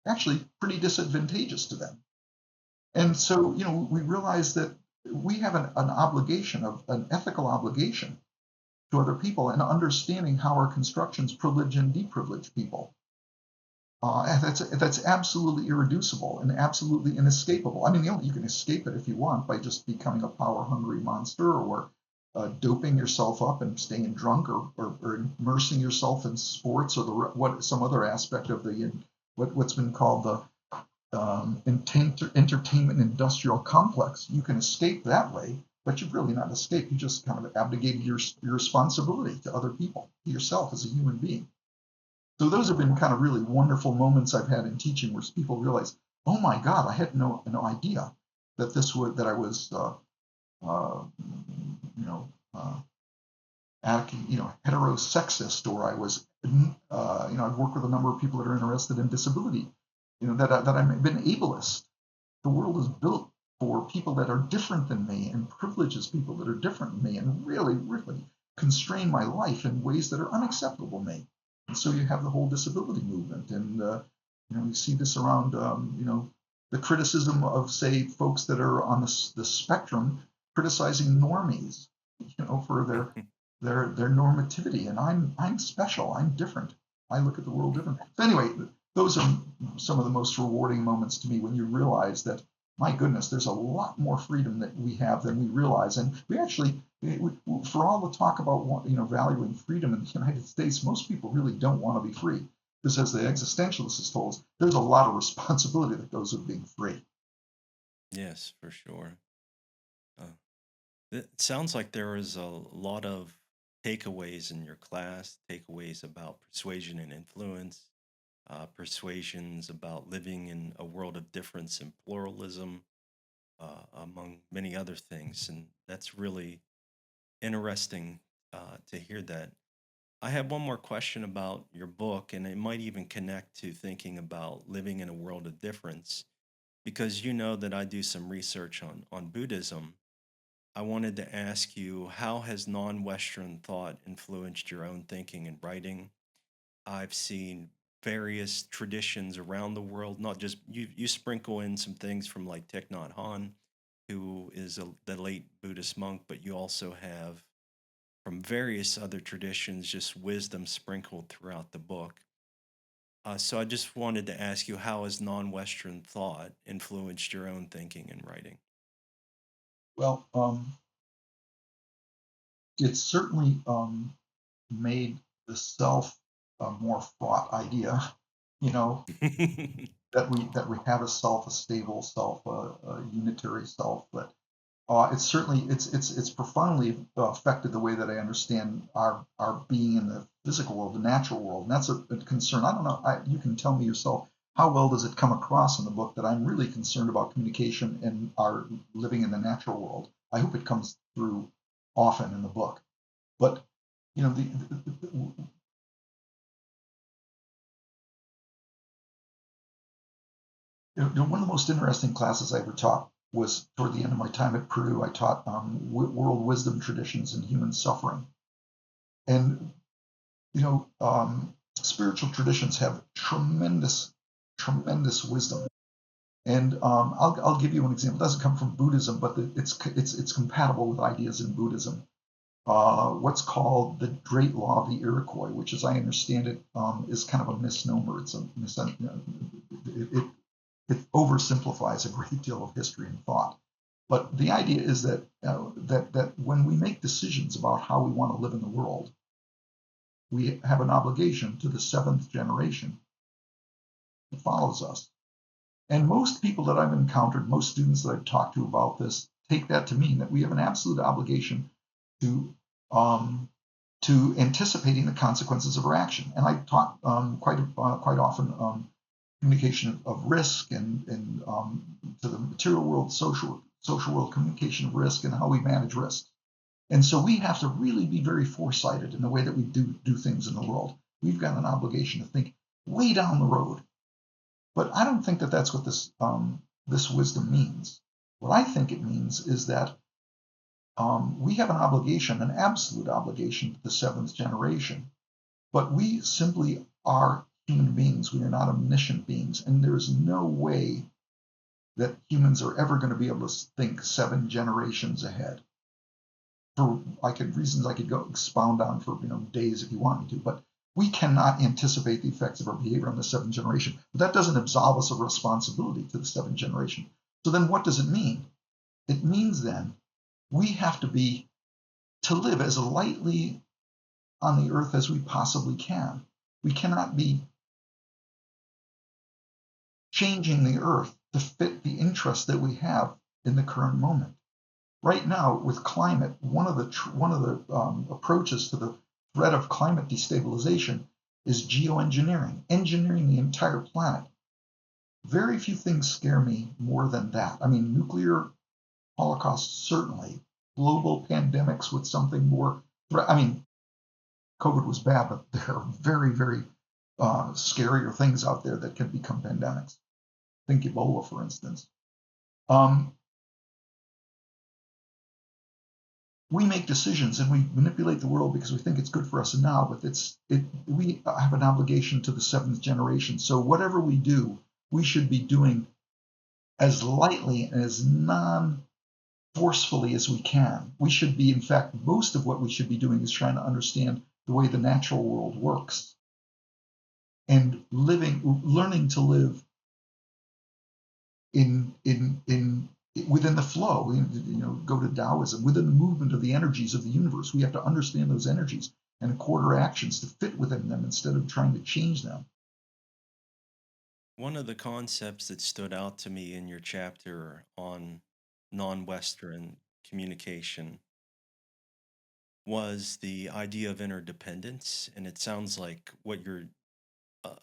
actually pretty disadvantageous to them. And so, we realize that we have an obligation, an ethical obligation to other people, and understanding how our constructions privilege and deprivilege people. And that's absolutely irreducible and absolutely inescapable. I mean, you can escape it if you want by just becoming a power-hungry monster, or doping yourself up and staying drunk, or immersing yourself in sports, or some other aspect of what's been called the entertainment industrial complex. You can escape that way, but you've really not escaped. You just kind of abdicated your responsibility to other people, to yourself as a human being. So those have been kind of really wonderful moments I've had in teaching, where people realize, oh my God, I had no idea that I was, heterosexist, or I was, I've worked with a number of people that are interested in disability, that I've been ableist. The world is built for people that are different than me, and privileges people that are different than me, and really, really constrain my life in ways that are unacceptable to me. And so you have the whole disability movement, and you see this around, the criticism of, say, folks that are on the spectrum, criticizing normies, for their normativity. And I'm special. I'm different. I look at the world different. So anyway, those are some of the most rewarding moments to me, when you realize that, my goodness, there's a lot more freedom that we have than we realize. And we actually, for all the talk about valuing freedom in the United States, most people really don't want to be free, because, as the existentialist has told us, there's a lot of responsibility that goes with being free. Yes, for sure. Uh, it sounds like there was a lot of takeaways in your class, takeaways about persuasion and influence, persuasions about living in a world of difference and pluralism, among many other things. And that's really interesting to hear that. I have one more question about your book, and it might even connect to thinking about living in a world of difference, because you know that I do some research on Buddhism. I wanted to ask you, how has non-Western thought influenced your own thinking and writing? I've seen various traditions around the world, not just you. You sprinkle in some things from like Thich Nhat Hanh, who is the late Buddhist monk, but you also have from various other traditions just wisdom sprinkled throughout the book. So I just wanted to ask you, how has non-Western thought influenced your own thinking and writing? Well, it's certainly made the self a more fraught idea. You know, that we have a self, a stable self, a unitary self. But it's certainly it's profoundly affected the way that I understand our being in the physical world, the natural world, and that's a concern. I don't know. You can tell me yourself, how well does it come across in the book that I'm really concerned about communication and our living in the natural world? I hope it comes through often in the book. But one of the most interesting classes I ever taught was toward the end of my time at Purdue. I taught world wisdom traditions and human suffering, and spiritual traditions have tremendous, tremendous wisdom. And I'll give you an example. It doesn't come from Buddhism, but it's compatible with ideas in Buddhism. What's called the Great Law of the Iroquois, which, as I understand it, is kind of a misnomer. It oversimplifies a great deal of history and thought. But the idea is that when we make decisions about how we want to live in the world, we have an obligation to the seventh generation that follows us. And most people that I've encountered, most students that I've talked to about this, take that to mean that we have an absolute obligation to anticipating the consequences of our action. And I talk quite often communication of risk and to the material world, social world, communication of risk and how we manage risk. And so we have to really be very foresighted in the way that we do things in the world. We've got an obligation to think way down the road. But I don't think that that's what this wisdom means. What I think it means is that we have an obligation, an absolute obligation to the seventh generation, but we simply are human beings. We are not omniscient beings, and there's no way that humans are ever going to be able to think 7 generations ahead. For reasons I could go expound on for days if you want me to, but we cannot anticipate the effects of our behavior on the 7th generation. But that doesn't absolve us of responsibility to the 7th generation. So then what does it mean? It means then we have to live as lightly on the earth as we possibly can. We cannot be changing the earth to fit the interests that we have in the current moment. Right now, with climate, one of the approaches to the threat of climate destabilization is geoengineering, engineering the entire planet. Very few things scare me more than that. I mean, nuclear holocaust, certainly. Global pandemics with something more. I mean, COVID was bad, but there are very, very scarier things out there that can become pandemics. Think Ebola, for instance. We make decisions and we manipulate the world because we think it's good for us now, but we have an obligation to the 7th generation. So whatever we do, we should be doing as lightly and as non-forcefully as we can. We should be, in fact, most of what we should be doing is trying to understand the way the natural world works and learning to live within the flow, go to Taoism, within the movement of the energies of the universe. We have to understand those energies and accord our actions to fit within them instead of trying to change them. One of the concepts that stood out to me in your chapter on non-Western communication was the idea of interdependence. And it sounds like what you're uh,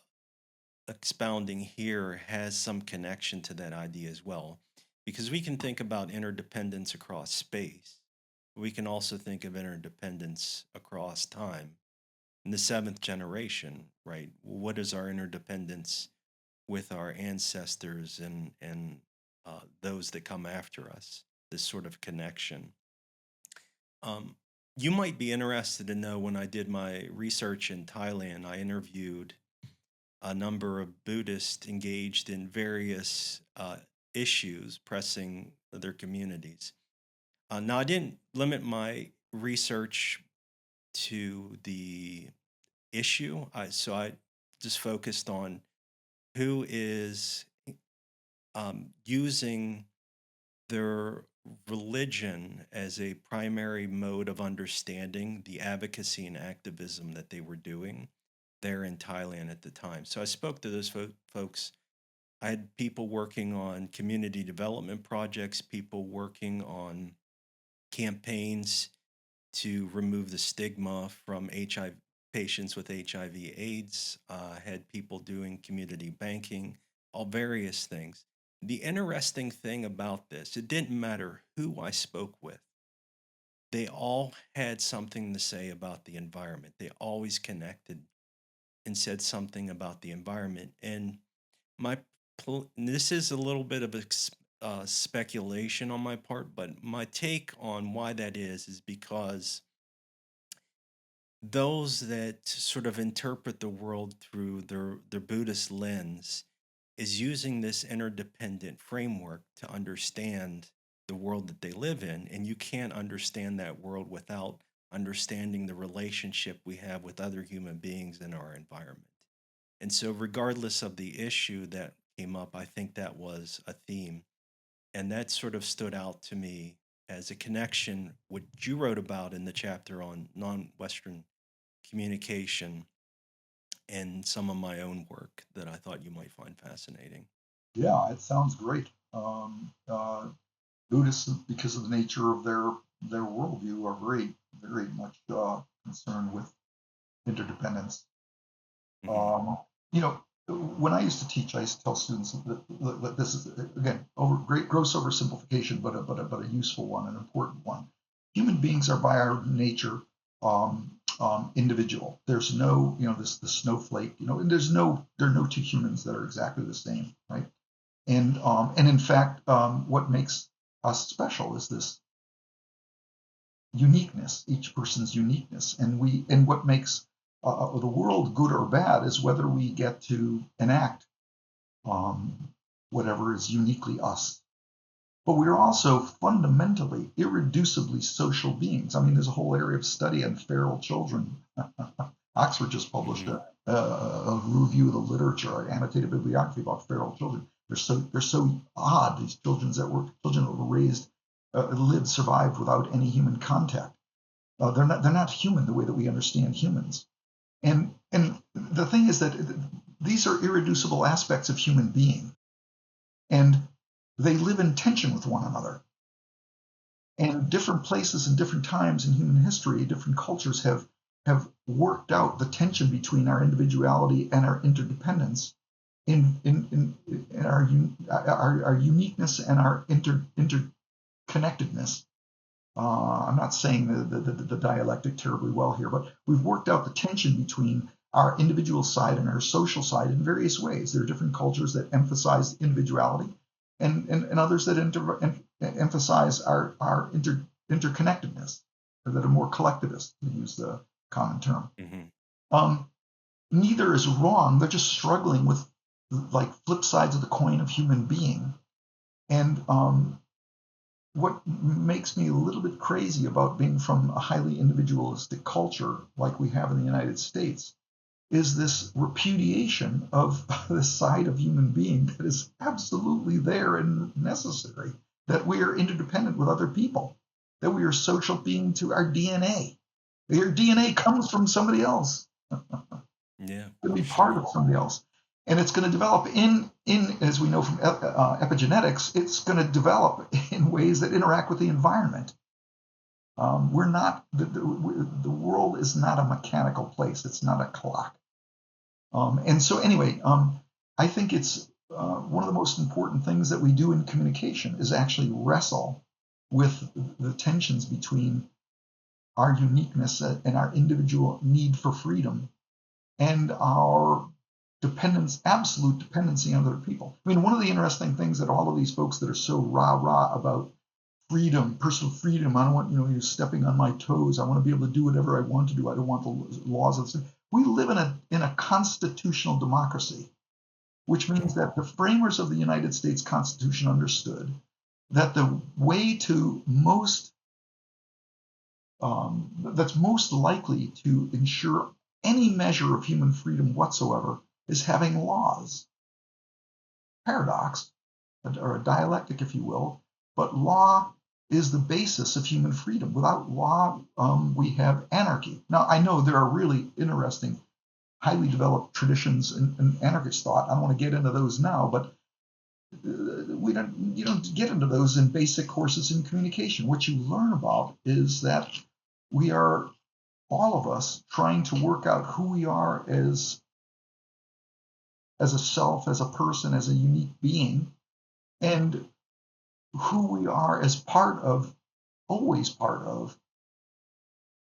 expounding here has some connection to that idea as well. Because we can think about interdependence across space. We can also think of interdependence across time. In the 7th generation, right? What is our interdependence with our ancestors and those that come after us? This sort of connection. Um, you might be interested to know when I did my research in Thailand, I interviewed a number of Buddhists engaged in various issues pressing their communities. Now, I didn't limit my research to the issue, so I just focused on who is using their religion as a primary mode of understanding the advocacy and activism that they were doing there in Thailand at the time. So I spoke to those folks. I had people working on community development projects, people working on campaigns to remove the stigma from HIV patients with HIV/AIDS. Had people doing community banking, all various things. The interesting thing about this, it didn't matter who I spoke with. They all had something to say about the environment. They always connected and said something about the environment. And my this is a little bit of a speculation on my part, but my take on why that is because those that sort of interpret the world through their Buddhist lens is using this interdependent framework to understand the world that they live in, and you can't understand that world without understanding the relationship we have with other human beings in our environment. And so regardless of the issue that came up, I think that was a theme, and that sort of stood out to me as a connection what you wrote about in the chapter on non-Western communication and some of my own work that I thought you might find fascinating. Yeah, it sounds great. Buddhists, because of the nature of their worldview, are very much concerned with interdependence. Hmm. Um, you know, when I used to teach, I used to tell students that this is again great gross oversimplification, but a useful one, an important one. Human beings are by our nature individual. There's no, this the snowflake, and there are no two humans that are exactly the same, right? And in fact, what makes us special is this uniqueness, each person's uniqueness, and what makes the world good or bad is whether we get to enact um, whatever is uniquely us. But we're also fundamentally, irreducibly social beings. I mean, there's a whole area of study on feral children. Oxford just published Hmm. a review of the literature, an annotated bibliography about feral children. They're so odd. These children that were raised, lived, survived without any human contact. They're not human the way that we understand humans. And the thing is that these are irreducible aspects of human being, and they live in tension with one another. And different places and different times in human history, different cultures have worked out the tension between our individuality and our interdependence in our uniqueness and our interconnectedness. I'm not saying the dialectic terribly well here, but we've worked out the tension between our individual side and our social side in various ways. There are different cultures that emphasize individuality, and others that emphasize our interconnectedness, or that are more collectivist, to use the common term. Hmm. Um, Neither is wrong. They're just struggling with like flip sides of the coin of human being. And what makes me a little bit crazy about being from a highly individualistic culture like we have in the United States is this repudiation of the side of human being that is absolutely there and necessary, that we are interdependent with other people, that we are social beings to our DNA. Your DNA comes from somebody else, Yeah, going to for be part sure. of somebody else, and it's going to develop in as we know from epigenetics, it's going to develop in ways that interact with the environment. We're not the world is not a mechanical place. It's not a clock. And so anyway, I think it's one of the most important things that we do in communication is actually wrestle with the tensions between our uniqueness and our individual need for freedom and our absolute dependency on other people. I mean, one of the interesting things that all of these folks that are so rah about freedom, personal freedom, I don't want you stepping on my toes. I want to be able to do whatever I want to do. I don't want the laws of the. We live in a constitutional democracy, which means that the framers of the United States Constitution understood that the way to that's most likely to ensure any measure of human freedom whatsoever is having laws. Paradox, or a dialectic, if you will, but law is the basis of human freedom. Without law, we have anarchy. Now, I know there are really interesting, highly developed traditions in anarchist thought. I don't want to get into those now, but you don't get into those in basic courses in communication. What you learn about is that we are, all of us, trying to work out who we are as a self, as a person, as a unique being, and who we are as always part of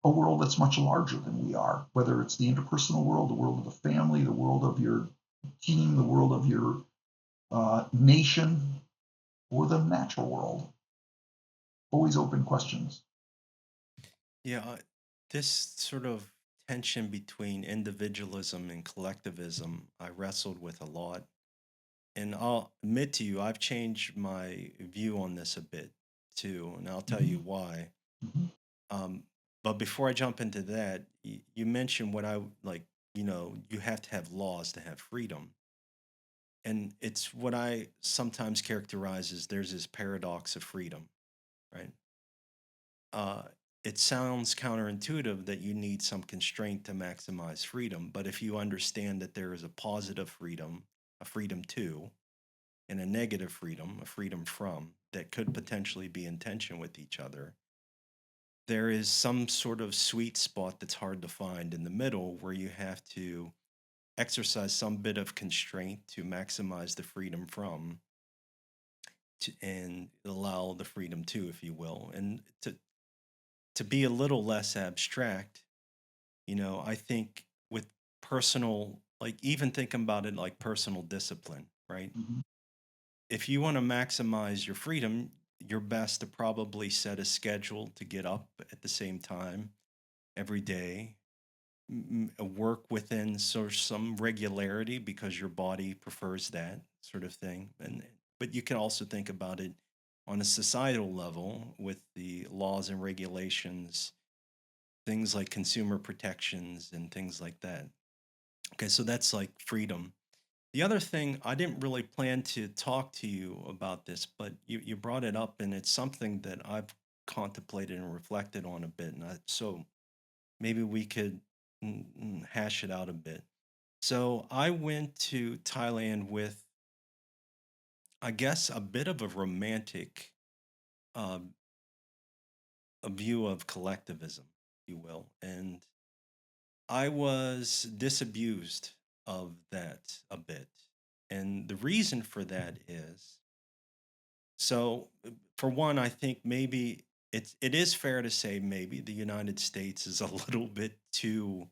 a world that's much larger than we are, whether it's the interpersonal world, the world of the family, the world of your team, the world of your nation, or the natural world. Always open questions. Yeah, this sort of tension between individualism and collectivism I wrestled with a lot. And I'll admit to you, I've changed my view on this a bit too, and I'll tell Hmm. you why. Hmm. Um, but before I jump into that, you mentioned what I like, you have to have laws to have freedom. And it's what I sometimes characterize as there's this paradox of freedom, right? uh, it sounds counterintuitive that you need some constraint to maximize freedom. But if you understand that there is a positive freedom, a freedom to, and a negative freedom, a freedom from, that could potentially be in tension with each other, there is some sort of sweet spot that's hard to find in the middle where you have to exercise some bit of constraint to maximize the freedom from and allow the freedom to, if you will. And to be a little less abstract, I think with personal, like even thinking about it like personal discipline, right? Hmm. If you want to maximize your freedom, you're best to probably set a schedule to get up at the same time every day, work within sort of some regularity because your body prefers that sort of thing. And but you can also think about it on a societal level with the laws and regulations, things like consumer protections and things like that. Okay, so that's like freedom. The other thing, I didn't really plan to talk to you about this, but you brought it up, and it's something that I've contemplated and reflected on a bit. So maybe we could hash it out a bit. So I went to Thailand with, I guess, a bit of a romantic uh, a view of collectivism, if you will. And I was disabused of that a bit. And the reason for that is for one, I think maybe it is fair to say maybe the United States is a little bit too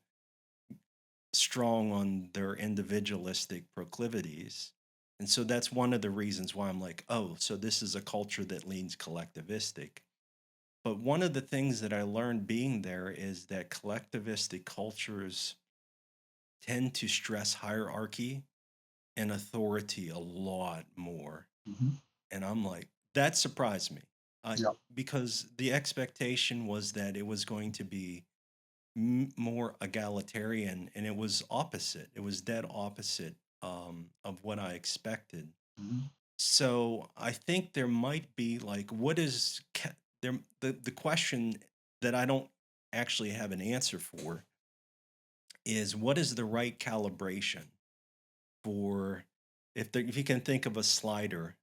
strong on their individualistic proclivities. And so that's one of the reasons why I'm like, oh, so this is a culture that leans collectivistic. But one of the things that I learned being there is that collectivistic cultures tend to stress hierarchy and authority a lot more. Hmm. And I'm like, that surprised me. Yeah. Because the expectation was that it was going to be more egalitarian, and it was opposite. It was dead opposite of what I expected. Hmm. So I think there might be like, what is there? The question that I don't actually have an answer for is what is the right calibration for if you can think of a slider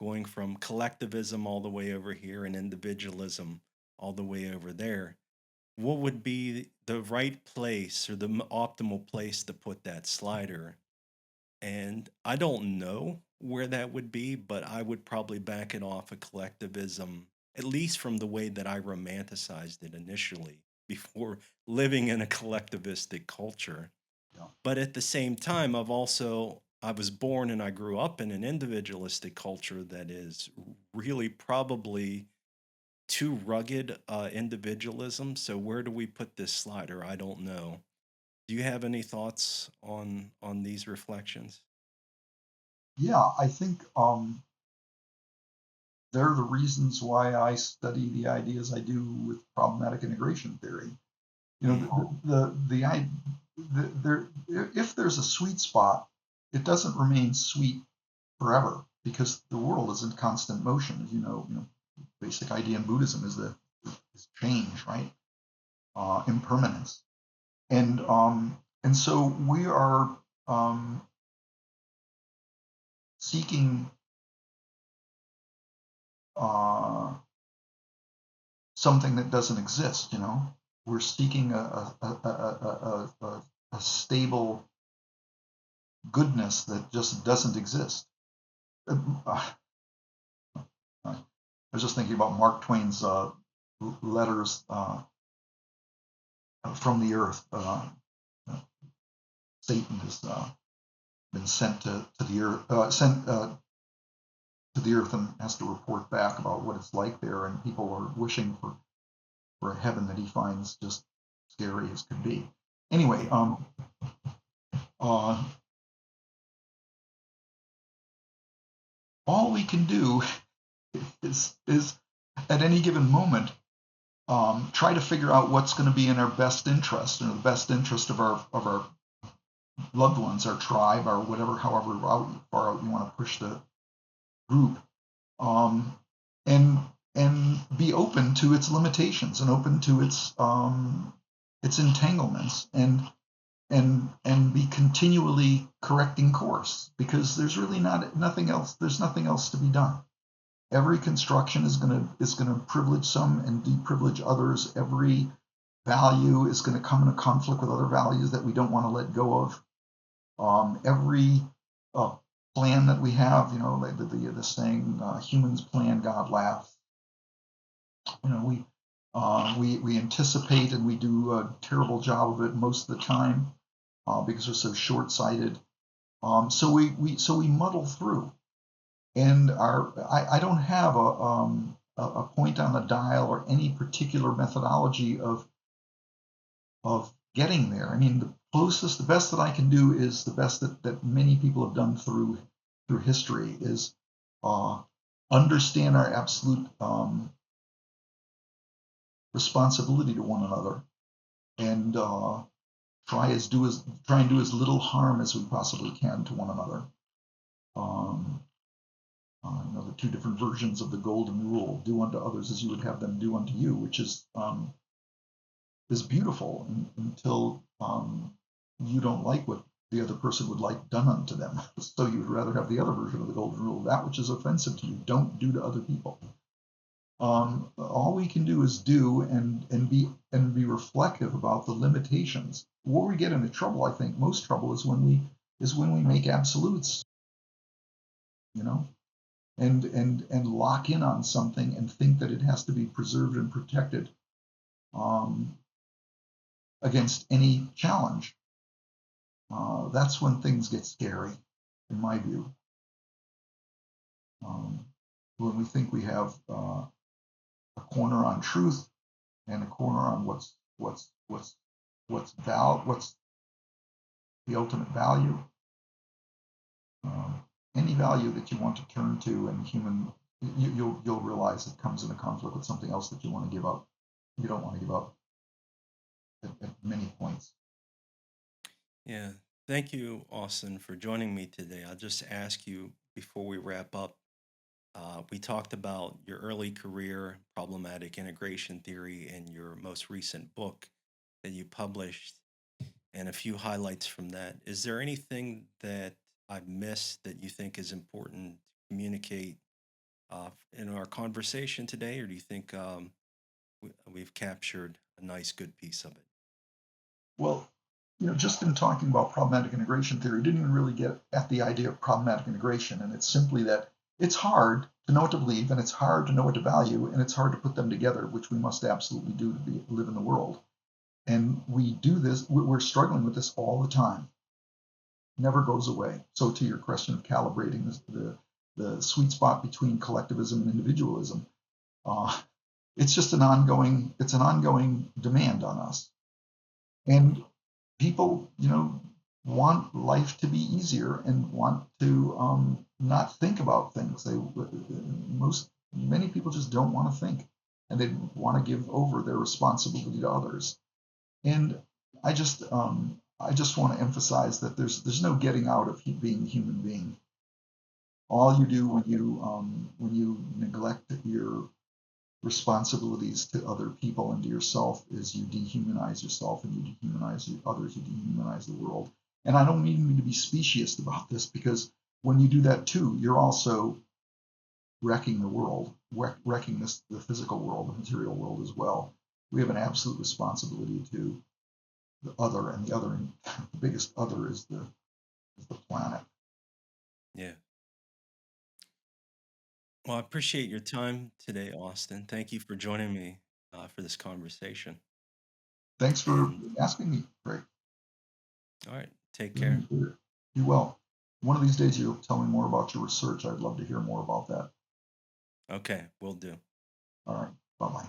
going from collectivism all the way over here and individualism all the way over there, what would be the right place or the optimal place to put that slider? And I don't know where that would be, but I would probably back it off of collectivism, at least from the way that I romanticized it initially before living in a collectivistic culture. Yeah. But at the same time, I was born and I grew up in an individualistic culture that is really probably too rugged individualism. So where do we put this slider? I don't know. Do you have any thoughts on these reflections? Yeah, I think they're the reasons why I study the ideas I do with problematic integration theory. You know, Mm, there, if there's a sweet spot, it doesn't remain sweet forever because the world is in constant motion. As basic idea in Buddhism is change, right? Impermanence, and so we are seeking uh, something that doesn't exist. We're seeking a stable goodness that just doesn't exist. Uh, I was just thinking about Mark Twain's letters from the earth. Satan has been sent to the earth, sent to the earth, and has to report back about what it's like there. And people are wishing for a heaven that he finds just scary as could be. anyway, uh, all we can do is at any given moment try to figure out what's going to be in our best interest, or the best interest of our loved ones, our tribe, or whatever, however far out you want to push the group, um, and be open to its limitations and open to its entanglements, and be continually correcting course, because there's really nothing else. There's nothing else to be done. Every construction is gonna privilege some and deprivilege others. Every value is going to come into conflict with other values that we don't want to let go of. Every plan that we have, like the saying, humans plan, God laughs. We anticipate, and we do a terrible job of it most of the time because we're so short-sighted. So we muddle through, and I don't have a point on the dial or any particular methodology of getting there. I mean, the best that I can do is the best that many people have done through history, is understand our absolute responsibility to one another, and try and do as little harm as we possibly can to one another. The two different versions of the golden rule: do unto others as you would have them do unto you, which is beautiful until you don't like what the other person would like done unto them. So you would rather have the other version of the golden rule: that which is offensive to you, don't do to other people. All we can do is do and be reflective about the limitations. Where we get into trouble, I think, most trouble is when we make absolutes, and lock in on something and think that it has to be preserved and protected against any challenge. That's when things get scary, in my view. When we think we have a corner on truth and a corner on what's the ultimate value. Any value that you want to turn to in human, you'll realize it comes into conflict with something else that you want to give up. You don't want to give up at many points. Yeah. Thank you, Austin, for joining me today. I'll just ask you before we wrap up. We talked about your early career, problematic integration theory, and your most recent book that you published, and a few highlights from that. Is there anything that I've missed that you think is important to communicate in our conversation today, or do you think we've captured a nice, good piece of it? Well, just in talking about problematic integration theory, didn't even really get at the idea of problematic integration. And it's simply that it's hard to know what to believe, and it's hard to know what to value, and it's hard to put them together, which we must absolutely do to live in the world. And we do this, we're struggling with this all the time. Never goes away. So to your question of calibrating the sweet spot between collectivism and individualism, it's just an ongoing demand on us. And people, want life to be easier and want to not think about things. Many people just don't want to think, and they want to give over their responsibility to others. And I just want to emphasize that there's no getting out of being a human being. All you do when you neglect your responsibilities to other people and to yourself is you dehumanize yourself, and you dehumanize others, you dehumanize the world. And I don't mean to be specious about this, because when you do that too, you're also wrecking the world, wrecking the physical world, the material world as well. We have an absolute responsibility to the other, and the biggest other is the planet. Yeah. Well, I appreciate your time today, Austin. Thank you for joining me for this conversation. Thanks for And asking me, Greg. all right, take care. You will. One of these days you'll tell me more about your research. I'd love to hear more about that. Okay, we'll do. All right. Bye-bye.